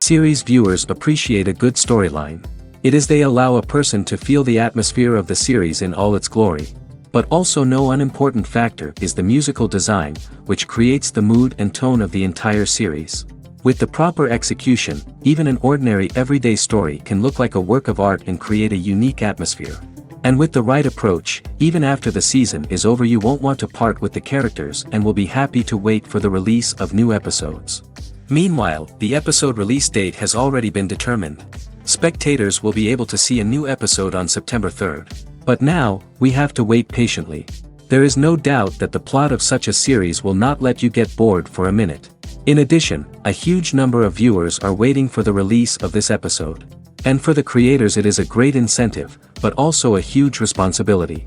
Series viewers appreciate a good storyline. It is they allow a person to feel the atmosphere of the series in all its glory. But also no unimportant factor is the musical design, which creates the mood and tone of the entire series. With the proper execution, even an ordinary everyday story can look like a work of art and create a unique atmosphere. And with the right approach, even after the season is over you won't want to part with the characters and will be happy to wait for the release of new episodes. Meanwhile, the episode release date has already been determined. Spectators will be able to see a new episode on September 3rd. But now, we have to wait patiently. There is no doubt that the plot of such a series will not let you get bored for a minute. In addition, a huge number of viewers are waiting for the release of this episode. And for the creators it is a great incentive, but also a huge responsibility.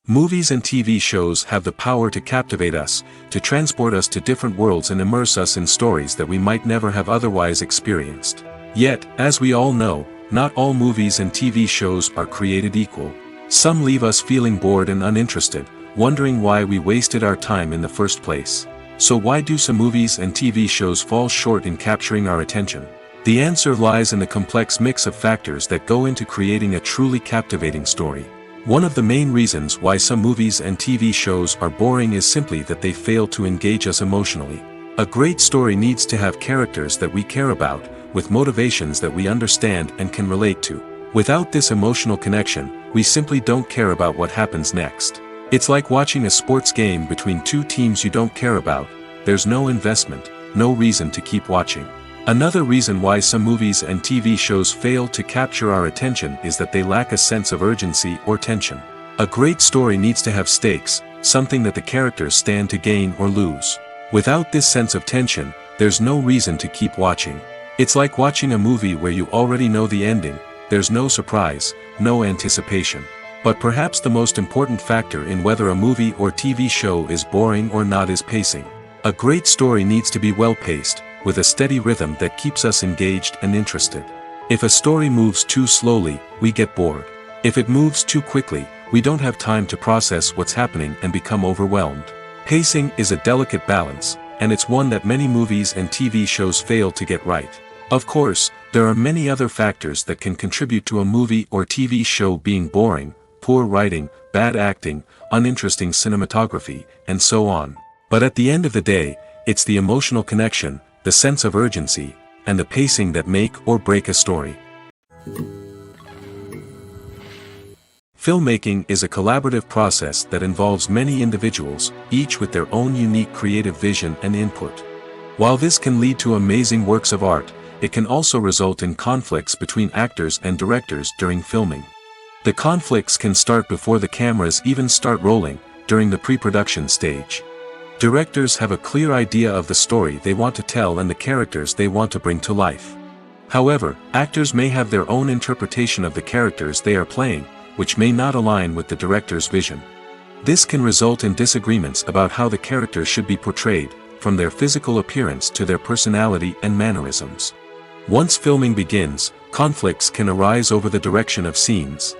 Movies and TV shows have the power to captivate us, to transport us to different worlds and immerse us in stories that we might never have otherwise experienced. Yet, as we all know, not all movies and TV shows are created equal. Some leave us feeling bored and uninterested, wondering why we wasted our time in the first place. So why do some movies and TV shows fall short in capturing our attention? The answer lies in the complex mix of factors that go into creating a truly captivating story. One of the main reasons why some movies and TV shows are boring is simply that they fail to engage us emotionally. A great story needs to have characters that we care about, with motivations that we understand and can relate to. Without this emotional connection, we simply don't care about what happens next. It's like watching a sports game between two teams you don't care about. There's no investment, no reason to keep watching. Another reason why some movies and TV shows fail to capture our attention is that they lack a sense of urgency or tension. A great story needs to have stakes, something that the characters stand to gain or lose. Without this sense of tension, there's no reason to keep watching. It's like watching a movie where you already know the ending, there's no surprise, no anticipation. But perhaps the most important factor in whether a movie or TV show is boring or not is pacing. A great story needs to be well paced, with a steady rhythm that keeps us engaged and interested. If a story moves too slowly, we get bored. If it moves too quickly, we don't have time to process what's happening and become overwhelmed. Pacing is a delicate balance, and it's one that many movies and TV shows fail to get right. Of course, there are many other factors that can contribute to a movie or TV show being boring: poor writing, bad acting, uninteresting cinematography, and so on. But at the end of the day, it's the emotional connection, the sense of urgency, and the pacing that make or break a story. Filmmaking is a collaborative process that involves many individuals, each with their own unique creative vision and input. While this can lead to amazing works of art, it can also result in conflicts between actors and directors during filming. The conflicts can start before the cameras even start rolling, during the pre-production stage. Directors have a clear idea of the story they want to tell and the characters they want to bring to life. However, actors may have their own interpretation of the characters they are playing, which may not align with the director's vision. This can result in disagreements about how the characters should be portrayed, from their physical appearance to their personality and mannerisms. Once filming begins, conflicts can arise over the direction of scenes.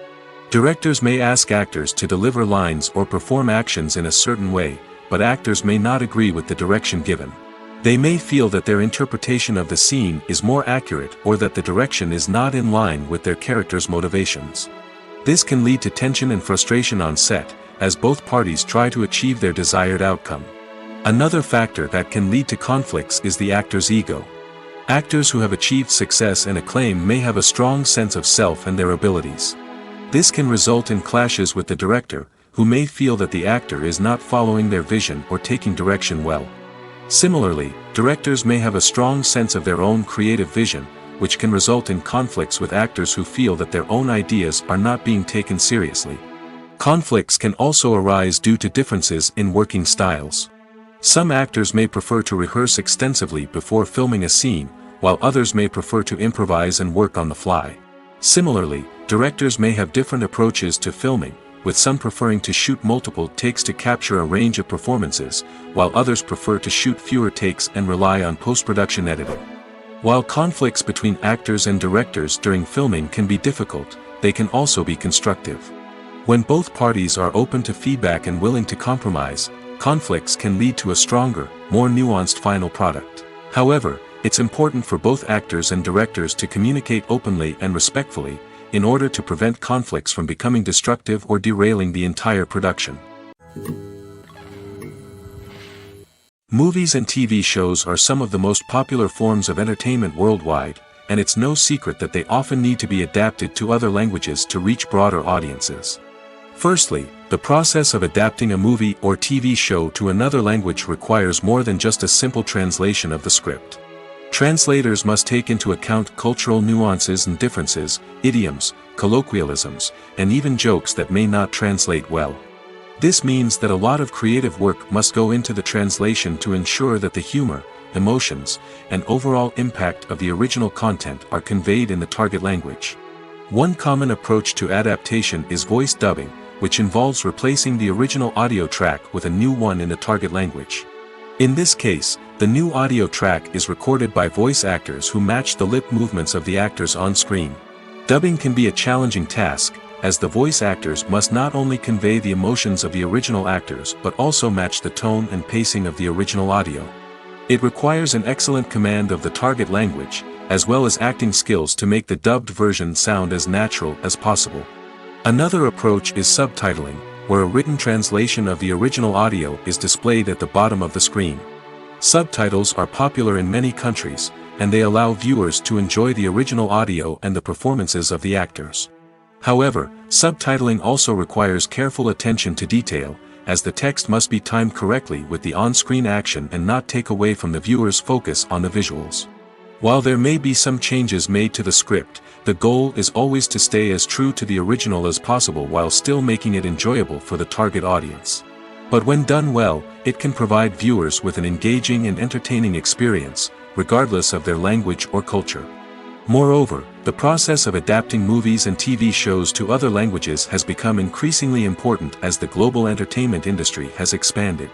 Directors may ask actors to deliver lines or perform actions in a certain way, but actors may not agree with the direction given. They may feel that their interpretation of the scene is more accurate or that the direction is not in line with their character's motivations. This can lead to tension and frustration on set, as both parties try to achieve their desired outcome. Another factor that can lead to conflicts is the actor's ego. Actors who have achieved success and acclaim may have a strong sense of self and their abilities. This can result in clashes with the director, who may feel that the actor is not following their vision or taking direction well. Similarly, directors may have a strong sense of their own creative vision, which can result in conflicts with actors who feel that their own ideas are not being taken seriously. Conflicts can also arise due to differences in working styles. Some actors may prefer to rehearse extensively before filming a scene, while others may prefer to improvise and work on the fly. Similarly, directors may have different approaches to filming, with some preferring to shoot multiple takes to capture a range of performances, while others prefer to shoot fewer takes and rely on post-production editing. While conflicts between actors and directors during filming can be difficult, they can also be constructive. When both parties are open to feedback and willing to compromise, conflicts can lead to a stronger, more nuanced final product. However, it's important for both actors and directors to communicate openly and respectfully, in order to prevent conflicts from becoming destructive or derailing the entire production. Movies and TV shows are some of the most popular forms of entertainment worldwide, and it's no secret that they often need to be adapted to other languages to reach broader audiences. Firstly, the process of adapting a movie or TV show to another language requires more than just a simple translation of the script. Translators must take into account cultural nuances and differences, idioms, colloquialisms, and even jokes that may not translate well. This means that a lot of creative work must go into the translation to ensure that the humor, emotions, and overall impact of the original content are conveyed in the target language. One common approach to adaptation is voice dubbing, which involves replacing the original audio track with a new one in the target language. In this case, the new audio track is recorded by voice actors who match the lip movements of the actors on screen. Dubbing can be a challenging task, as the voice actors must not only convey the emotions of the original actors but also match the tone and pacing of the original audio. It requires an excellent command of the target language, as well as acting skills to make the dubbed version sound as natural as possible. Another approach is subtitling, where a written translation of the original audio is displayed at the bottom of the screen. Subtitles are popular in many countries, and they allow viewers to enjoy the original audio and the performances of the actors. However, subtitling also requires careful attention to detail, as the text must be timed correctly with the on-screen action and not take away from the viewer's focus on the visuals. While there may be some changes made to the script, the goal is always to stay as true to the original as possible while still making it enjoyable for the target audience. But when done well, it can provide viewers with an engaging and entertaining experience, regardless of their language or culture. Moreover, the process of adapting movies and TV shows to other languages has become increasingly important as the global entertainment industry has expanded.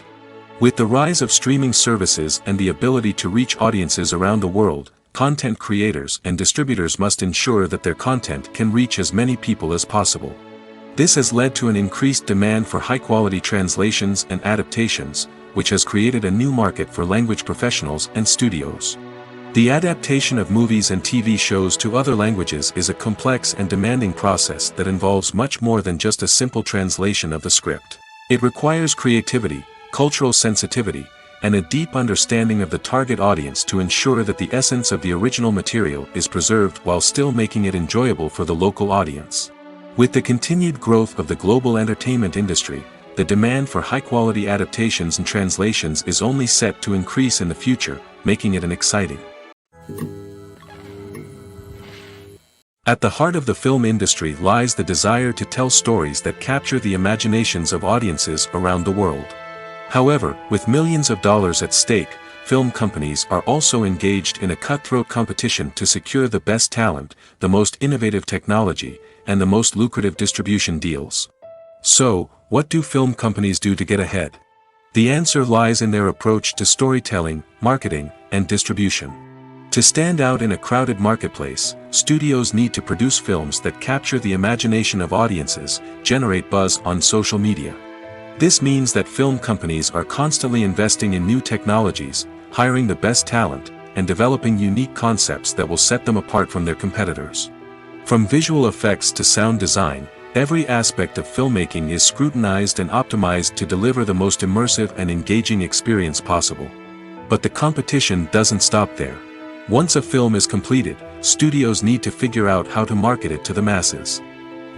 With the rise of streaming services and the ability to reach audiences around the world, content creators and distributors must ensure that their content can reach as many people as possible. This has led to an increased demand for high-quality translations and adaptations, which has created a new market for language professionals and studios. The adaptation of movies and TV shows to other languages is a complex and demanding process that involves much more than just a simple translation of the script. It requires creativity, cultural sensitivity, and a deep understanding of the target audience to ensure that the essence of the original material is preserved while still making it enjoyable for the local audience. With the continued growth of the global entertainment industry, the demand for high-quality adaptations and translations is only set to increase in the future, making it exciting. At the heart of the film industry lies the desire to tell stories that capture the imaginations of audiences around the world. However, with millions of dollars at stake, film companies are also engaged in a cutthroat competition to secure the best talent, the most innovative technology, and the most lucrative distribution deals. So, what do film companies do to get ahead? The answer lies in their approach to storytelling, marketing, and distribution. To stand out in a crowded marketplace, studios need to produce films that capture the imagination of audiences, generate buzz on social media. This means that film companies are constantly investing in new technologies, hiring the best talent, and developing unique concepts that will set them apart from their competitors. From visual effects to sound design, every aspect of filmmaking is scrutinized and optimized to deliver the most immersive and engaging experience possible. But the competition doesn't stop there. Once a film is completed, studios need to figure out how to market it to the masses.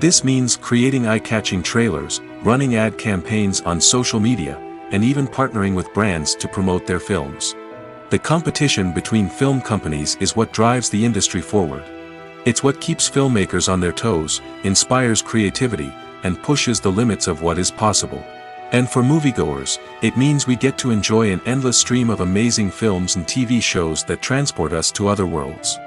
This means creating eye-catching trailers, running ad campaigns on social media, and even partnering with brands to promote their films. The competition between film companies is what drives the industry forward. It's what keeps filmmakers on their toes, inspires creativity, and pushes the limits of what is possible. And for moviegoers, it means we get to enjoy an endless stream of amazing films and TV shows that transport us to other worlds.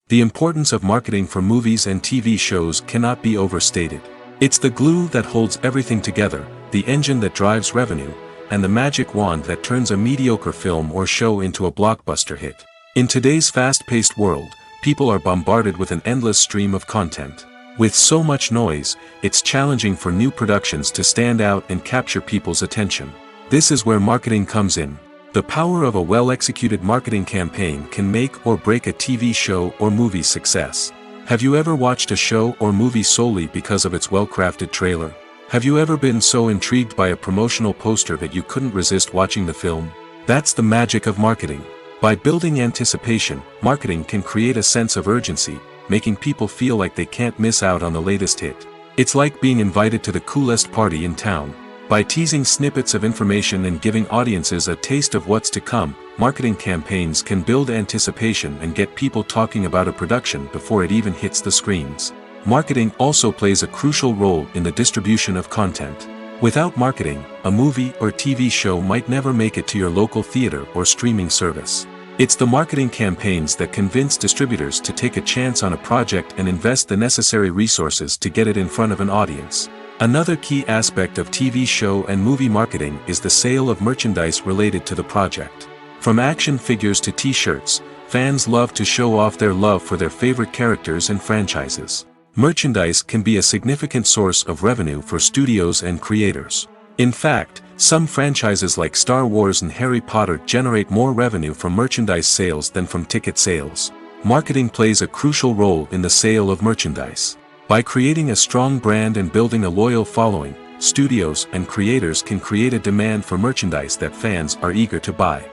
The importance of marketing for movies and TV shows cannot be overstated. It's the glue that holds everything together, the engine that drives revenue, and the magic wand that turns a mediocre film or show into a blockbuster hit. In today's fast-paced world, people are bombarded with an endless stream of content. With so much noise, it's challenging for new productions to stand out and capture people's attention. This is where marketing comes in. The power of a well-executed marketing campaign can make or break a TV show or movie's success. Have you ever watched a show or movie solely because of its well-crafted trailer? Have you ever been so intrigued by a promotional poster that you couldn't resist watching the film? That's the magic of marketing. By building anticipation, marketing can create a sense of urgency, making people feel like they can't miss out on the latest hit. It's like being invited to the coolest party in town. By teasing snippets of information and giving audiences a taste of what's to come, marketing campaigns can build anticipation and get people talking about a production before it even hits the screens. Marketing also plays a crucial role in the distribution of content. Without marketing, a movie or TV show might never make it to your local theater or streaming service. It's the marketing campaigns that convince distributors to take a chance on a project and invest the necessary resources to get it in front of an audience. Another key aspect of TV show and movie marketing is the sale of merchandise related to the project. From action figures to t-shirts, fans love to show off their love for their favorite characters and franchises. Merchandise can be a significant source of revenue for studios and creators. In fact, some franchises like Star Wars and Harry Potter generate more revenue from merchandise sales than from ticket sales. Marketing plays a crucial role in the sale of merchandise. By creating a strong brand and building a loyal following, studios and creators can create a demand for merchandise that fans are eager to buy.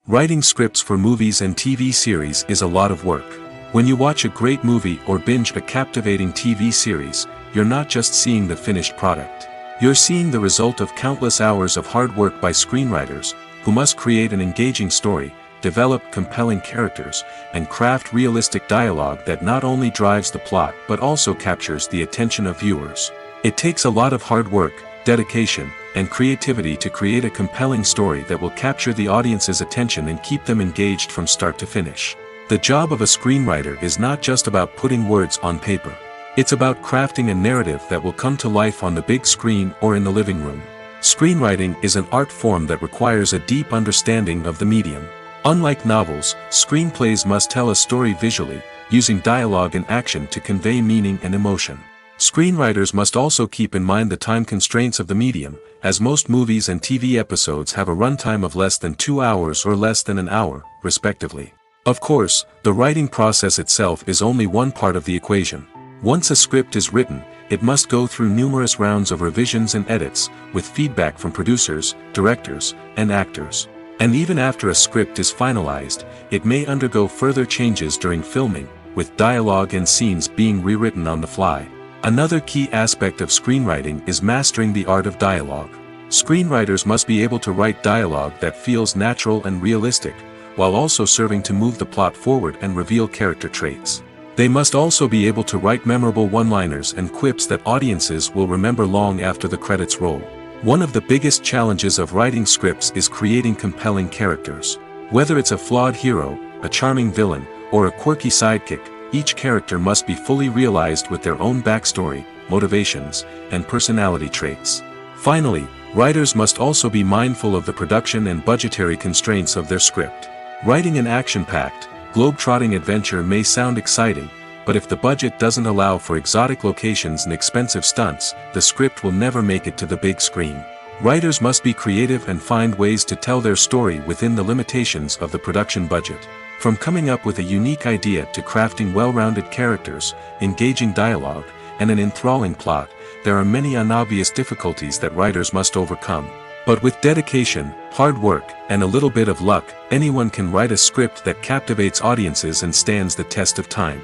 Writing scripts for movies and TV series is a lot of work. When you watch a great movie or binge a captivating TV series, you're not just seeing the finished product. You're seeing the result of countless hours of hard work by screenwriters, who must create an engaging story, develop compelling characters, and craft realistic dialogue that not only drives the plot but also captures the attention of viewers. It takes a lot of hard work, dedication, and creativity to create a compelling story that will capture the audience's attention and keep them engaged from start to finish. The job of a screenwriter is not just about putting words on paper. It's about crafting a narrative that will come to life on the big screen or in the living room. Screenwriting is an art form that requires a deep understanding of the medium. Unlike novels, screenplays must tell a story visually, using dialogue and action to convey meaning and emotion. Screenwriters must also keep in mind the time constraints of the medium, as most movies and TV episodes have a runtime of less than 2 hours or less than an hour, respectively. Of course, the writing process itself is only one part of the equation. Once a script is written, it must go through numerous rounds of revisions and edits, with feedback from producers, directors, and actors. And even after a script is finalized, it may undergo further changes during filming, with dialogue and scenes being rewritten on the fly. Another key aspect of screenwriting is mastering the art of dialogue. Screenwriters must be able to write dialogue that feels natural and realistic, while also serving to move the plot forward and reveal character traits. They must also be able to write memorable one-liners and quips that audiences will remember long after the credits roll. One of the biggest challenges of writing scripts is creating compelling characters. Whether it's a flawed hero, a charming villain, or a quirky sidekick, each character must be fully realized with their own backstory, motivations, and personality traits. Finally, writers must also be mindful of the production and budgetary constraints of their script. Writing an action-packed, globe-trotting adventure may sound exciting, but if the budget doesn't allow for exotic locations and expensive stunts, the script will never make it to the big screen. Writers must be creative and find ways to tell their story within the limitations of the production budget. From coming up with a unique idea to crafting well-rounded characters, engaging dialogue, and an enthralling plot, there are many unobvious difficulties that writers must overcome. But with dedication, hard work, and a little bit of luck, anyone can write a script that captivates audiences and stands the test of time.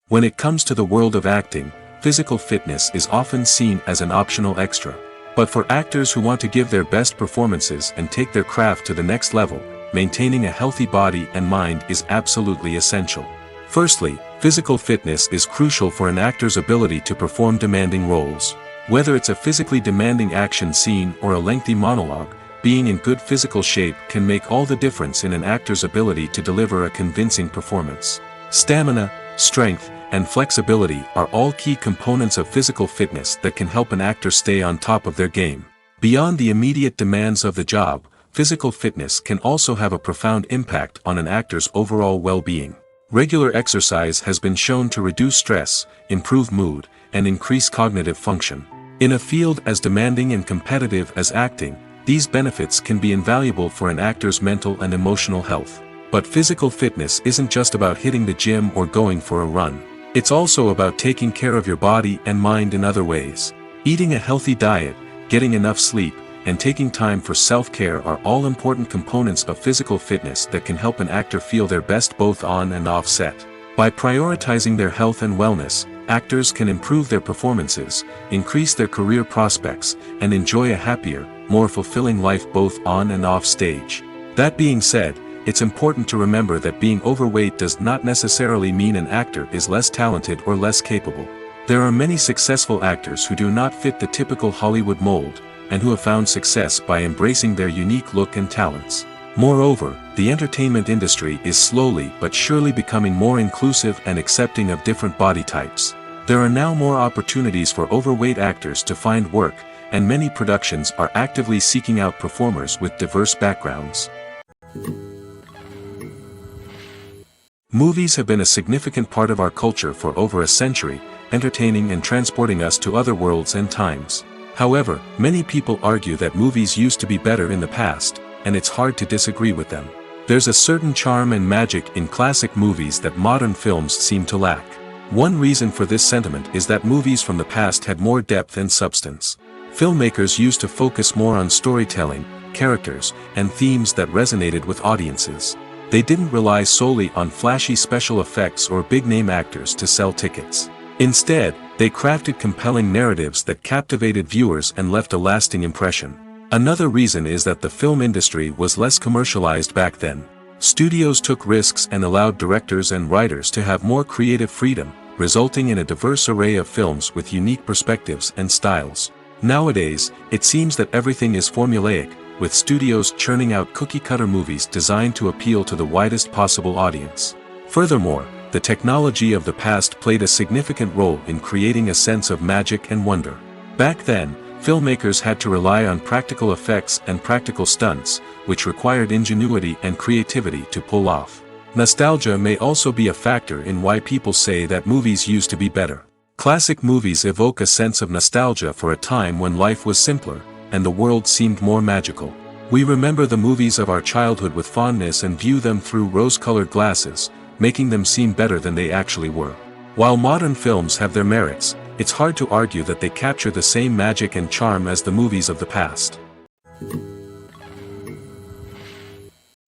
When it comes to the world of acting, physical fitness is often seen as an optional extra. But for actors who want to give their best performances and take their craft to the next level, maintaining a healthy body and mind is absolutely essential. Firstly, physical fitness is crucial for an actor's ability to perform demanding roles. Whether it's a physically demanding action scene or a lengthy monologue, being in good physical shape can make all the difference in an actor's ability to deliver a convincing performance. Stamina, strength, and flexibility are all key components of physical fitness that can help an actor stay on top of their game. Beyond the immediate demands of the job, physical fitness can also have a profound impact on an actor's overall well-being. Regular exercise has been shown to reduce stress, improve mood, and increase cognitive function. In a field as demanding and competitive as acting, these benefits can be invaluable for an actor's mental and emotional health. But physical fitness isn't just about hitting the gym or going for a run. It's also about taking care of your body and mind in other ways. Eating a healthy diet, getting enough sleep, and taking time for self-care are all important components of physical fitness that can help an actor feel their best both on and off set. By prioritizing their health and wellness, actors can improve their performances, increase their career prospects, and enjoy a happier, more fulfilling life both on and off stage. That being said, it's important to remember that being overweight does not necessarily mean an actor is less talented or less capable. There are many successful actors who do not fit the typical Hollywood mold, and who have found success by embracing their unique look and talents. Moreover, the entertainment industry is slowly but surely becoming more inclusive and accepting of different body types. There are now more opportunities for overweight actors to find work, and many productions are actively seeking out performers with diverse backgrounds. Movies have been a significant part of our culture for over a century, entertaining and transporting us to other worlds and times. However, many people argue that movies used to be better in the past, and it's hard to disagree with them. There's a certain charm and magic in classic movies that modern films seem to lack. One reason for this sentiment is that movies from the past had more depth and substance. Filmmakers used to focus more on storytelling, characters, and themes that resonated with audiences. They didn't rely solely on flashy special effects or big-name actors to sell tickets. Instead, they crafted compelling narratives that captivated viewers and left a lasting impression. Another reason is that the film industry was less commercialized back then. Studios took risks and allowed directors and writers to have more creative freedom, resulting in a diverse array of films with unique perspectives and styles. Nowadays, it seems that everything is formulaic, with studios churning out cookie-cutter movies designed to appeal to the widest possible audience. Furthermore, the technology of the past played a significant role in creating a sense of magic and wonder. Back then, filmmakers had to rely on practical effects and practical stunts, which required ingenuity and creativity to pull off. Nostalgia may also be a factor in why people say that movies used to be better. Classic movies evoke a sense of nostalgia for a time when life was simpler, and the world seemed more magical. We remember the movies of our childhood with fondness and view them through rose-colored glasses, making them seem better than they actually were. While modern films have their merits, it's hard to argue that they capture the same magic and charm as the movies of the past.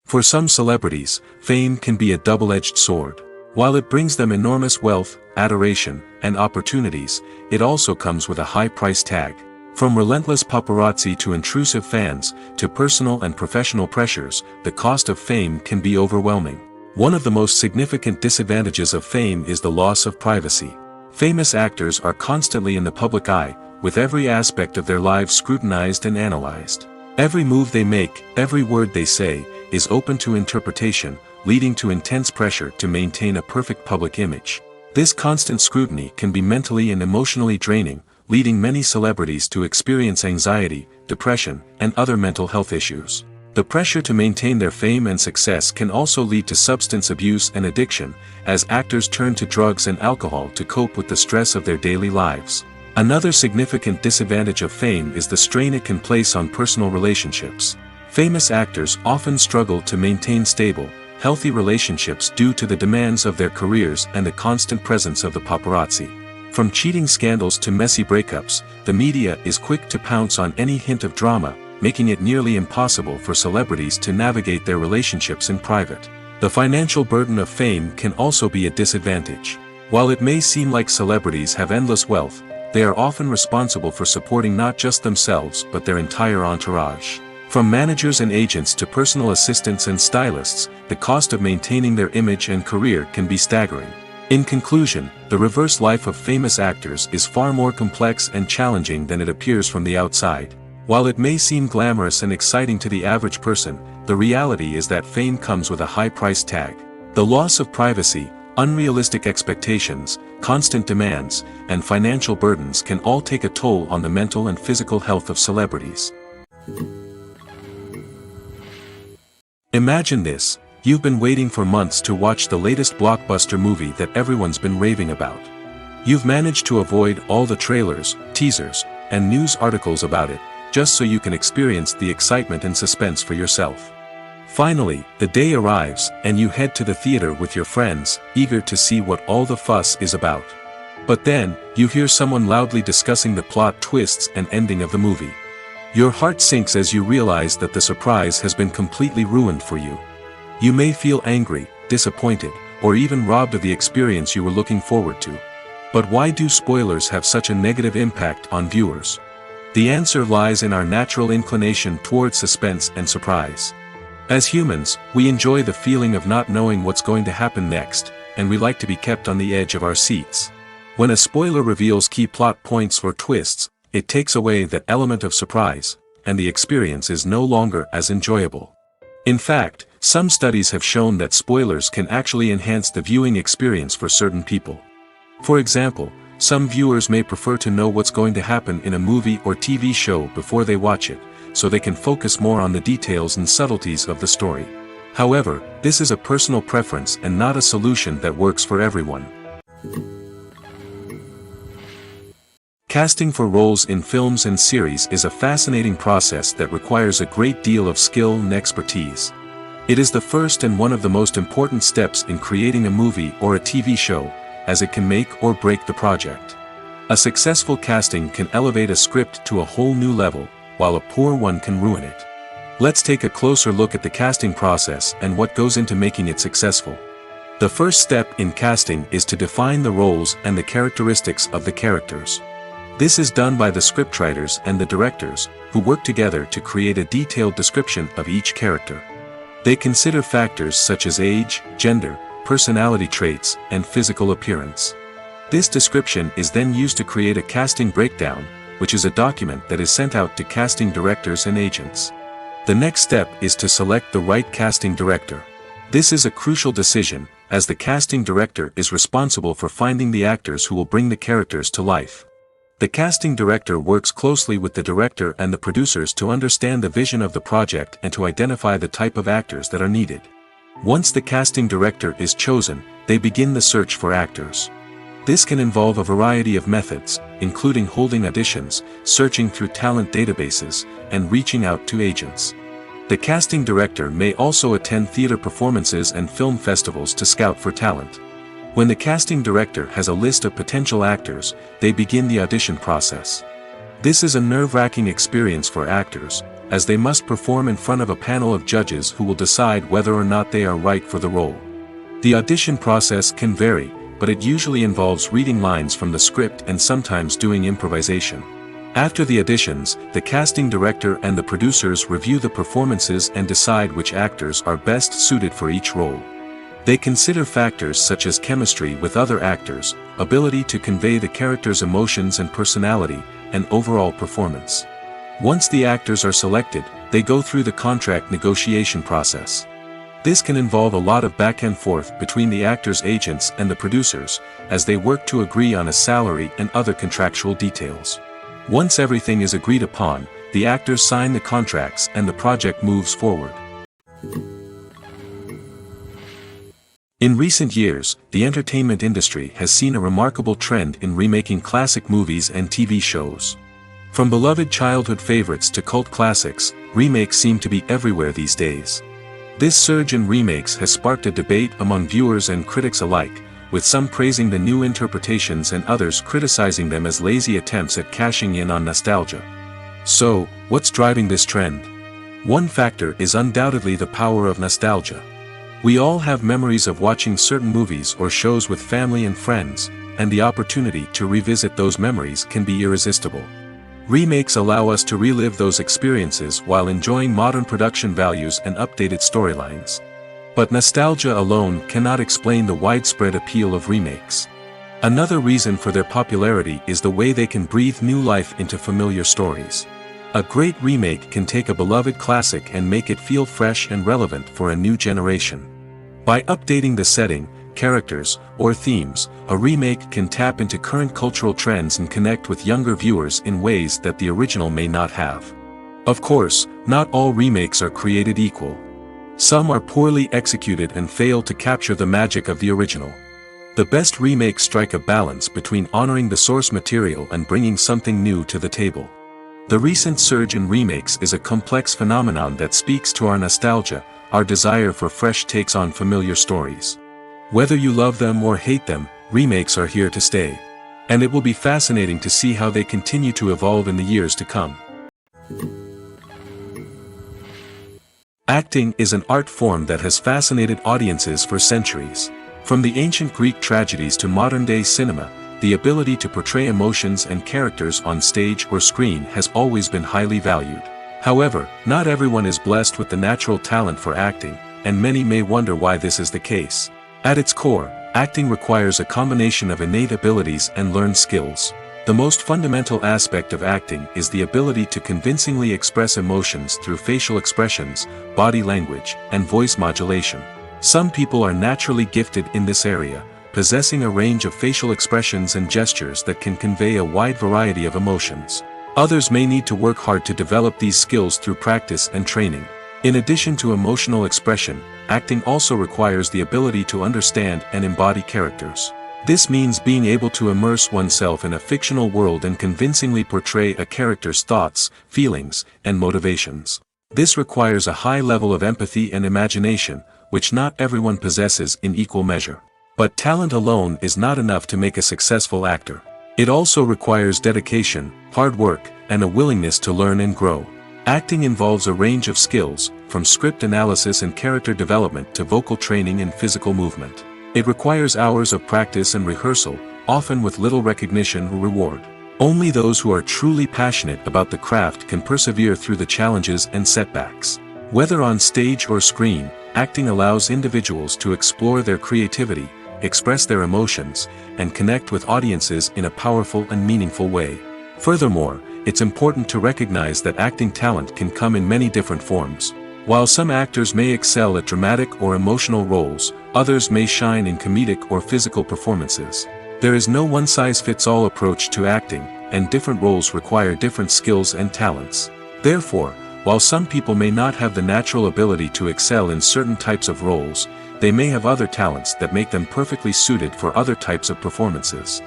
For some celebrities, fame can be a double-edged sword. While it brings them enormous wealth, adoration, and opportunities, it also comes with a high price tag. From relentless paparazzi to intrusive fans, to personal and professional pressures, the cost of fame can be overwhelming. One of the most significant disadvantages of fame is the loss of privacy. Famous actors are constantly in the public eye, with every aspect of their lives scrutinized and analyzed. Every move they make, every word they say, is open to interpretation, leading to intense pressure to maintain a perfect public image. This constant scrutiny can be mentally and emotionally draining, leading many celebrities to experience anxiety, depression, and other mental health issues. The pressure to maintain their fame and success can also lead to substance abuse and addiction, as actors turn to drugs and alcohol to cope with the stress of their daily lives. Another significant disadvantage of fame is the strain it can place on personal relationships. Famous actors often struggle to maintain stable, healthy relationships due to the demands of their careers and the constant presence of the paparazzi. From cheating scandals to messy breakups, the media is quick to pounce on any hint of drama, making it nearly impossible for celebrities to navigate their relationships in private. The financial burden of fame can also be a disadvantage. While it may seem like celebrities have endless wealth, they are often responsible for supporting not just themselves but their entire entourage. From managers and agents to personal assistants and stylists, the cost of maintaining their image and career can be staggering. In conclusion, the reverse life of famous actors is far more complex and challenging than it appears from the outside. While it may seem glamorous and exciting to the average person, the reality is that fame comes with a high price tag. The loss of privacy, unrealistic expectations, constant demands, and financial burdens can all take a toll on the mental and physical health of celebrities. Imagine this, you've been waiting for months to watch the latest blockbuster movie that everyone's been raving about. You've managed to avoid all the trailers, teasers, and news articles about it, just so you can experience the excitement and suspense for yourself. Finally, the day arrives, and you head to the theater with your friends, eager to see what all the fuss is about. But then, you hear someone loudly discussing the plot twists and ending of the movie. Your heart sinks as you realize that the surprise has been completely ruined for you. You may feel angry, disappointed, or even robbed of the experience you were looking forward to. But why do spoilers have such a negative impact on viewers? The answer lies in our natural inclination toward suspense and surprise. As humans, we enjoy the feeling of not knowing what's going to happen next, and we like to be kept on the edge of our seats. When a spoiler reveals key plot points or twists, it takes away that element of surprise, and the experience is no longer as enjoyable. In fact, some studies have shown that spoilers can actually enhance the viewing experience for certain people. For example, some viewers may prefer to know what's going to happen in a movie or TV show before they watch it, so they can focus more on the details and subtleties of the story. However, this is a personal preference and not a solution that works for everyone. Casting for roles in films and series is a fascinating process that requires a great deal of skill and expertise. It is the first and one of the most important steps in creating a movie or a TV show, as it can make or break the project. A successful casting can elevate a script to a whole new level, while a poor one can ruin it. Let's take a closer look at the casting process and what goes into making it successful. The first step in casting is to define the roles and the characteristics of the characters. This is done by the scriptwriters and the directors, who work together to create a detailed description of each character. They consider factors such as age, gender, personality traits, and physical appearance. This description is then used to create a casting breakdown, which is a document that is sent out to casting directors and agents. The next step is to select the right casting director. This is a crucial decision, as the casting director is responsible for finding the actors who will bring the characters to life. The casting director works closely with the director and the producers to understand the vision of the project and to identify the type of actors that are needed. Once the casting director is chosen, they begin the search for actors. This can involve a variety of methods, including holding auditions, searching through talent databases, and reaching out to agents. The casting director may also attend theater performances and film festivals to scout for talent. When the casting director has a list of potential actors, they begin the audition process. This is a nerve-wracking experience for actors, as they must perform in front of a panel of judges who will decide whether or not they are right for the role. The audition process can vary, but it usually involves reading lines from the script and sometimes doing improvisation. After the auditions, the casting director and the producers review the performances and decide which actors are best suited for each role. They consider factors such as chemistry with other actors, ability to convey the character's emotions and personality, and overall performance. Once the actors are selected, they go through the contract negotiation process. This can involve a lot of back and forth between the actors' agents and the producers, as they work to agree on a salary and other contractual details. Once everything is agreed upon, the actors sign the contracts and the project moves forward. In recent years, the entertainment industry has seen a remarkable trend in remaking classic movies and TV shows. From beloved childhood favorites to cult classics, remakes seem to be everywhere these days. This surge in remakes has sparked a debate among viewers and critics alike, with some praising the new interpretations and others criticizing them as lazy attempts at cashing in on nostalgia. So, what's driving this trend? One factor is undoubtedly the power of nostalgia. We all have memories of watching certain movies or shows with family and friends, and the opportunity to revisit those memories can be irresistible. Remakes allow us to relive those experiences while enjoying modern production values and updated storylines. But nostalgia alone cannot explain the widespread appeal of remakes. Another reason for their popularity is the way they can breathe new life into familiar stories. A great remake can take a beloved classic and make it feel fresh and relevant for a new generation. By updating the setting, characters, or themes, a remake can tap into current cultural trends and connect with younger viewers in ways that the original may not have. Of course, not all remakes are created equal. Some are poorly executed and fail to capture the magic of the original. The best remakes strike a balance between honoring the source material and bringing something new to the table. The recent surge in remakes is a complex phenomenon that speaks to our nostalgia, our desire for fresh takes on familiar stories. Whether you love them or hate them, remakes are here to stay. And it will be fascinating to see how they continue to evolve in the years to come. Acting is an art form that has fascinated audiences for centuries. From the ancient Greek tragedies to modern-day cinema, the ability to portray emotions and characters on stage or screen has always been highly valued. However, not everyone is blessed with the natural talent for acting, and many may wonder why this is the case. At its core, acting requires a combination of innate abilities and learned skills. The most fundamental aspect of acting is the ability to convincingly express emotions through facial expressions, body language, and voice modulation. Some people are naturally gifted in this area, possessing a range of facial expressions and gestures that can convey a wide variety of emotions. Others may need to work hard to develop these skills through practice and training. In addition to emotional expression, acting also requires the ability to understand and embody characters. This means being able to immerse oneself in a fictional world and convincingly portray a character's thoughts, feelings, and motivations. This requires a high level of empathy and imagination, which not everyone possesses in equal measure. But talent alone is not enough to make a successful actor. It also requires dedication, hard work, and a willingness to learn and grow. Acting involves a range of skills, from script analysis and character development to vocal training and physical movement. It requires hours of practice and rehearsal, often with little recognition or reward. Only those who are truly passionate about the craft can persevere through the challenges and setbacks. Whether on stage or screen, acting allows individuals to explore their creativity, express their emotions, and connect with audiences in a powerful and meaningful way. Furthermore, it's important to recognize that acting talent can come in many different forms. While some actors may excel at dramatic or emotional roles, others may shine in comedic or physical performances. There is no one-size-fits-all approach to acting, and different roles require different skills and talents. Therefore, while some people may not have the natural ability to excel in certain types of roles, they may have other talents that make them perfectly suited for other types of performances.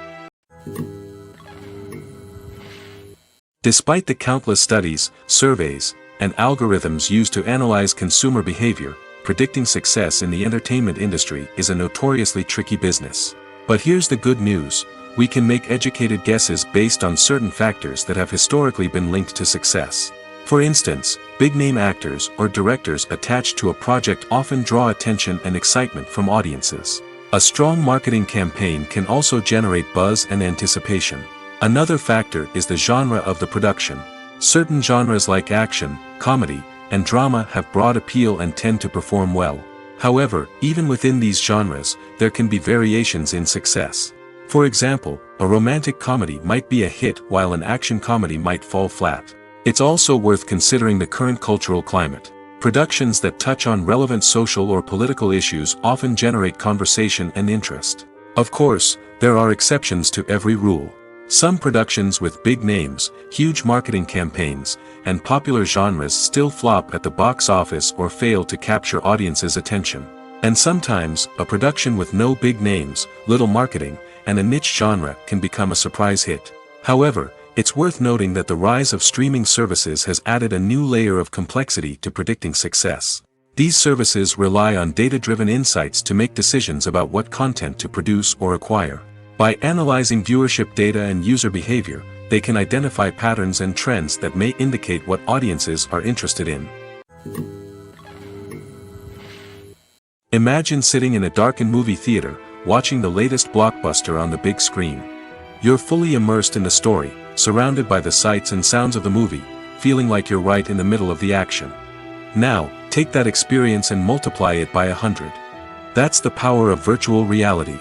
Despite the countless studies, surveys, and algorithms used to analyze consumer behavior, predicting success in the entertainment industry is a notoriously tricky business. But here's the good news: we can make educated guesses based on certain factors that have historically been linked to success. For instance, big-name actors or directors attached to a project often draw attention and excitement from audiences. A strong marketing campaign can also generate buzz and anticipation. Another factor is the genre of the production. Certain genres like action, comedy, and drama have broad appeal and tend to perform well. However, even within these genres, there can be variations in success. For example, a romantic comedy might be a hit while an action comedy might fall flat. It's also worth considering the current cultural climate. Productions that touch on relevant social or political issues often generate conversation and interest. Of course, there are exceptions to every rule. Some productions with big names, huge marketing campaigns, and popular genres still flop at the box office or fail to capture audiences' attention. And sometimes, a production with no big names, little marketing, and a niche genre can become a surprise hit. However, it's worth noting that the rise of streaming services has added a new layer of complexity to predicting success. These services rely on data-driven insights to make decisions about what content to produce or acquire. By analyzing viewership data and user behavior, they can identify patterns and trends that may indicate what audiences are interested in. Imagine sitting in a darkened movie theater, watching the latest blockbuster on the big screen. You're fully immersed in the story, surrounded by the sights and sounds of the movie, feeling like you're right in the middle of the action. Now, take that experience and multiply it by 100. That's the power of virtual reality.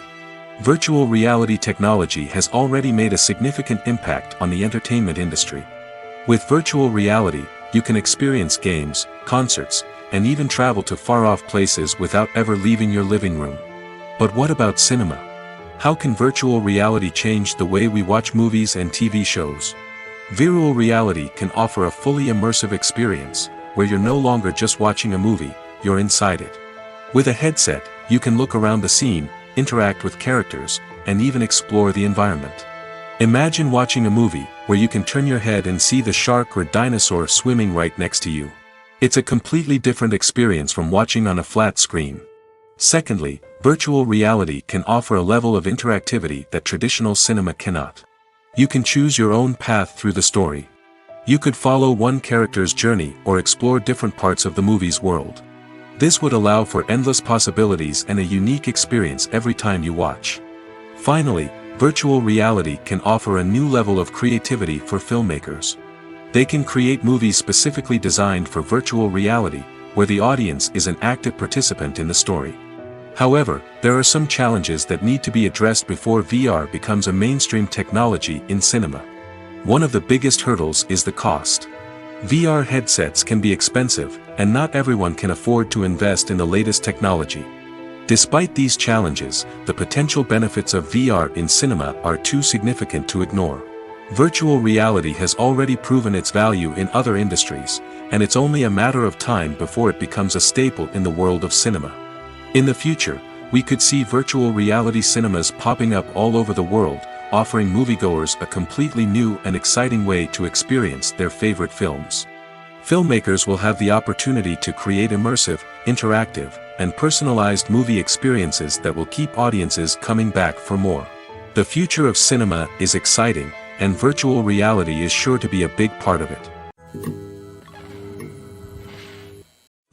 Virtual reality technology has already made a significant impact on the entertainment industry. With virtual reality, you can experience games, concerts, and even travel to far-off places without ever leaving your living room. But what about cinema? How can virtual reality change the way we watch movies and TV shows? Virtual reality can offer a fully immersive experience, where you're no longer just watching a movie, you're inside it. With a headset, you can look around the scene, interact with characters, and even explore the environment. Imagine watching a movie where you can turn your head and see the shark or dinosaur swimming right next to you. It's a completely different experience from watching on a flat screen. Secondly, virtual reality can offer a level of interactivity that traditional cinema cannot. You can choose your own path through the story. You could follow one character's journey or explore different parts of the movie's world. This would allow for endless possibilities and a unique experience every time you watch. Finally, virtual reality can offer a new level of creativity for filmmakers. They can create movies specifically designed for virtual reality, where the audience is an active participant in the story. However, there are some challenges that need to be addressed before VR becomes a mainstream technology in cinema. One of the biggest hurdles is the cost. VR headsets can be expensive, and not everyone can afford to invest in the latest technology. Despite these challenges, the potential benefits of VR in cinema are too significant to ignore. Virtual reality has already proven its value in other industries, and it's only a matter of time before it becomes a staple in the world of cinema. In the future, we could see virtual reality cinemas popping up all over the world, offering moviegoers a completely new and exciting way to experience their favorite films. Filmmakers will have the opportunity to create immersive, interactive, and personalized movie experiences that will keep audiences coming back for more. The future of cinema is exciting, and virtual reality is sure to be a big part of it.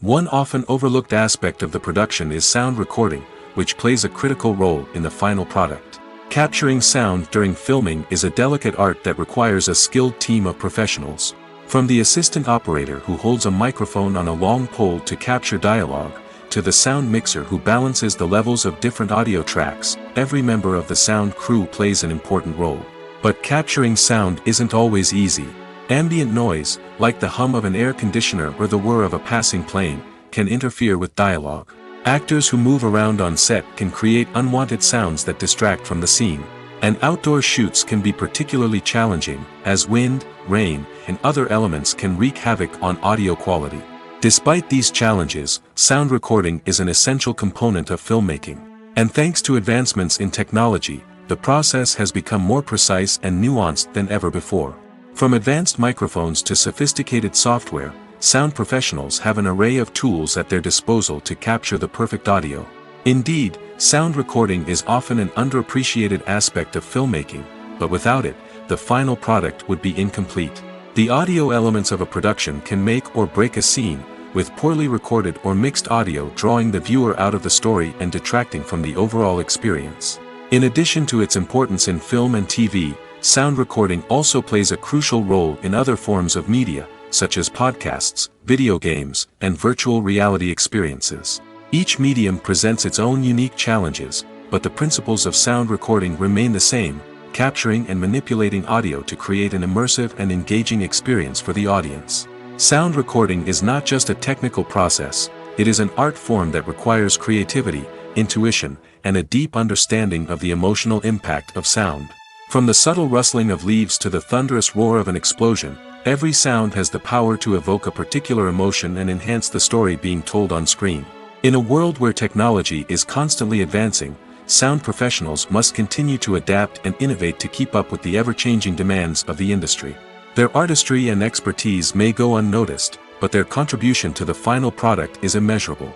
One often overlooked aspect of the production is sound recording, which plays a critical role in the final product. Capturing sound during filming is a delicate art that requires a skilled team of professionals. From the assistant operator who holds a microphone on a long pole to capture dialogue, to the sound mixer who balances the levels of different audio tracks, every member of the sound crew plays an important role. But capturing sound isn't always easy. Ambient noise, like the hum of an air conditioner or the whir of a passing plane, can interfere with dialogue. Actors who move around on set can create unwanted sounds that distract from the scene. And outdoor shoots can be particularly challenging, as wind, rain, and other elements can wreak havoc on audio quality. Despite these challenges, sound recording is an essential component of filmmaking. And thanks to advancements in technology, the process has become more precise and nuanced than ever before. From advanced microphones to sophisticated software, sound professionals have an array of tools at their disposal to capture the perfect audio. Indeed, sound recording is often an underappreciated aspect of filmmaking, but without it, the final product would be incomplete. The audio elements of a production can make or break a scene, with poorly recorded or mixed audio drawing the viewer out of the story and detracting from the overall experience. In addition to its importance in film and TV, sound recording also plays a crucial role in other forms of media, such as podcasts, video games, and virtual reality experiences. Each medium presents its own unique challenges, but the principles of sound recording remain the same, capturing and manipulating audio to create an immersive and engaging experience for the audience. Sound recording is not just a technical process, it is an art form that requires creativity, intuition, and a deep understanding of the emotional impact of sound. From the subtle rustling of leaves to the thunderous roar of an explosion, every sound has the power to evoke a particular emotion and enhance the story being told on screen. In a world where technology is constantly advancing, sound professionals must continue to adapt and innovate to keep up with the ever-changing demands of the industry. Their artistry and expertise may go unnoticed, but their contribution to the final product is immeasurable.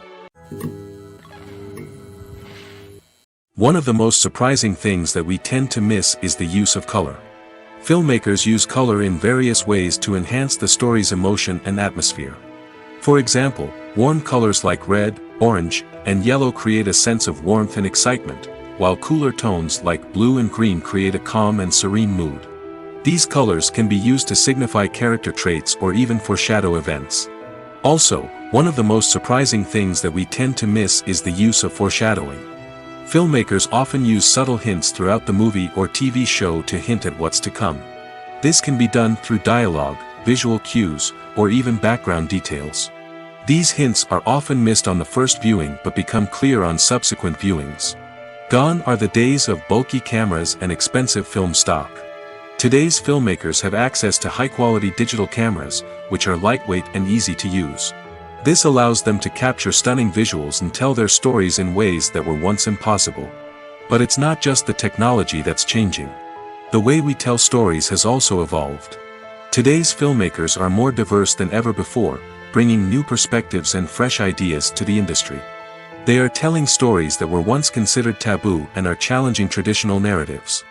One of the most surprising things that we tend to miss is the use of color. Filmmakers use color in various ways to enhance the story's emotion and atmosphere. For example, warm colors like red, orange, and yellow create a sense of warmth and excitement, while cooler tones like blue and green create a calm and serene mood. These colors can be used to signify character traits or even foreshadow events. Also, one of the most surprising things that we tend to miss is the use of foreshadowing. Filmmakers often use subtle hints throughout the movie or TV show to hint at what's to come. This can be done through dialogue, visual cues, or even background details. These hints are often missed on the first viewing but become clear on subsequent viewings. Gone are the days of bulky cameras and expensive film stock. Today's filmmakers have access to high-quality digital cameras, which are lightweight and easy to use. This allows them to capture stunning visuals and tell their stories in ways that were once impossible. But it's not just the technology that's changing. The way we tell stories has also evolved. Today's filmmakers are more diverse than ever before, bringing new perspectives and fresh ideas to the industry. They are telling stories that were once considered taboo and are challenging traditional narratives.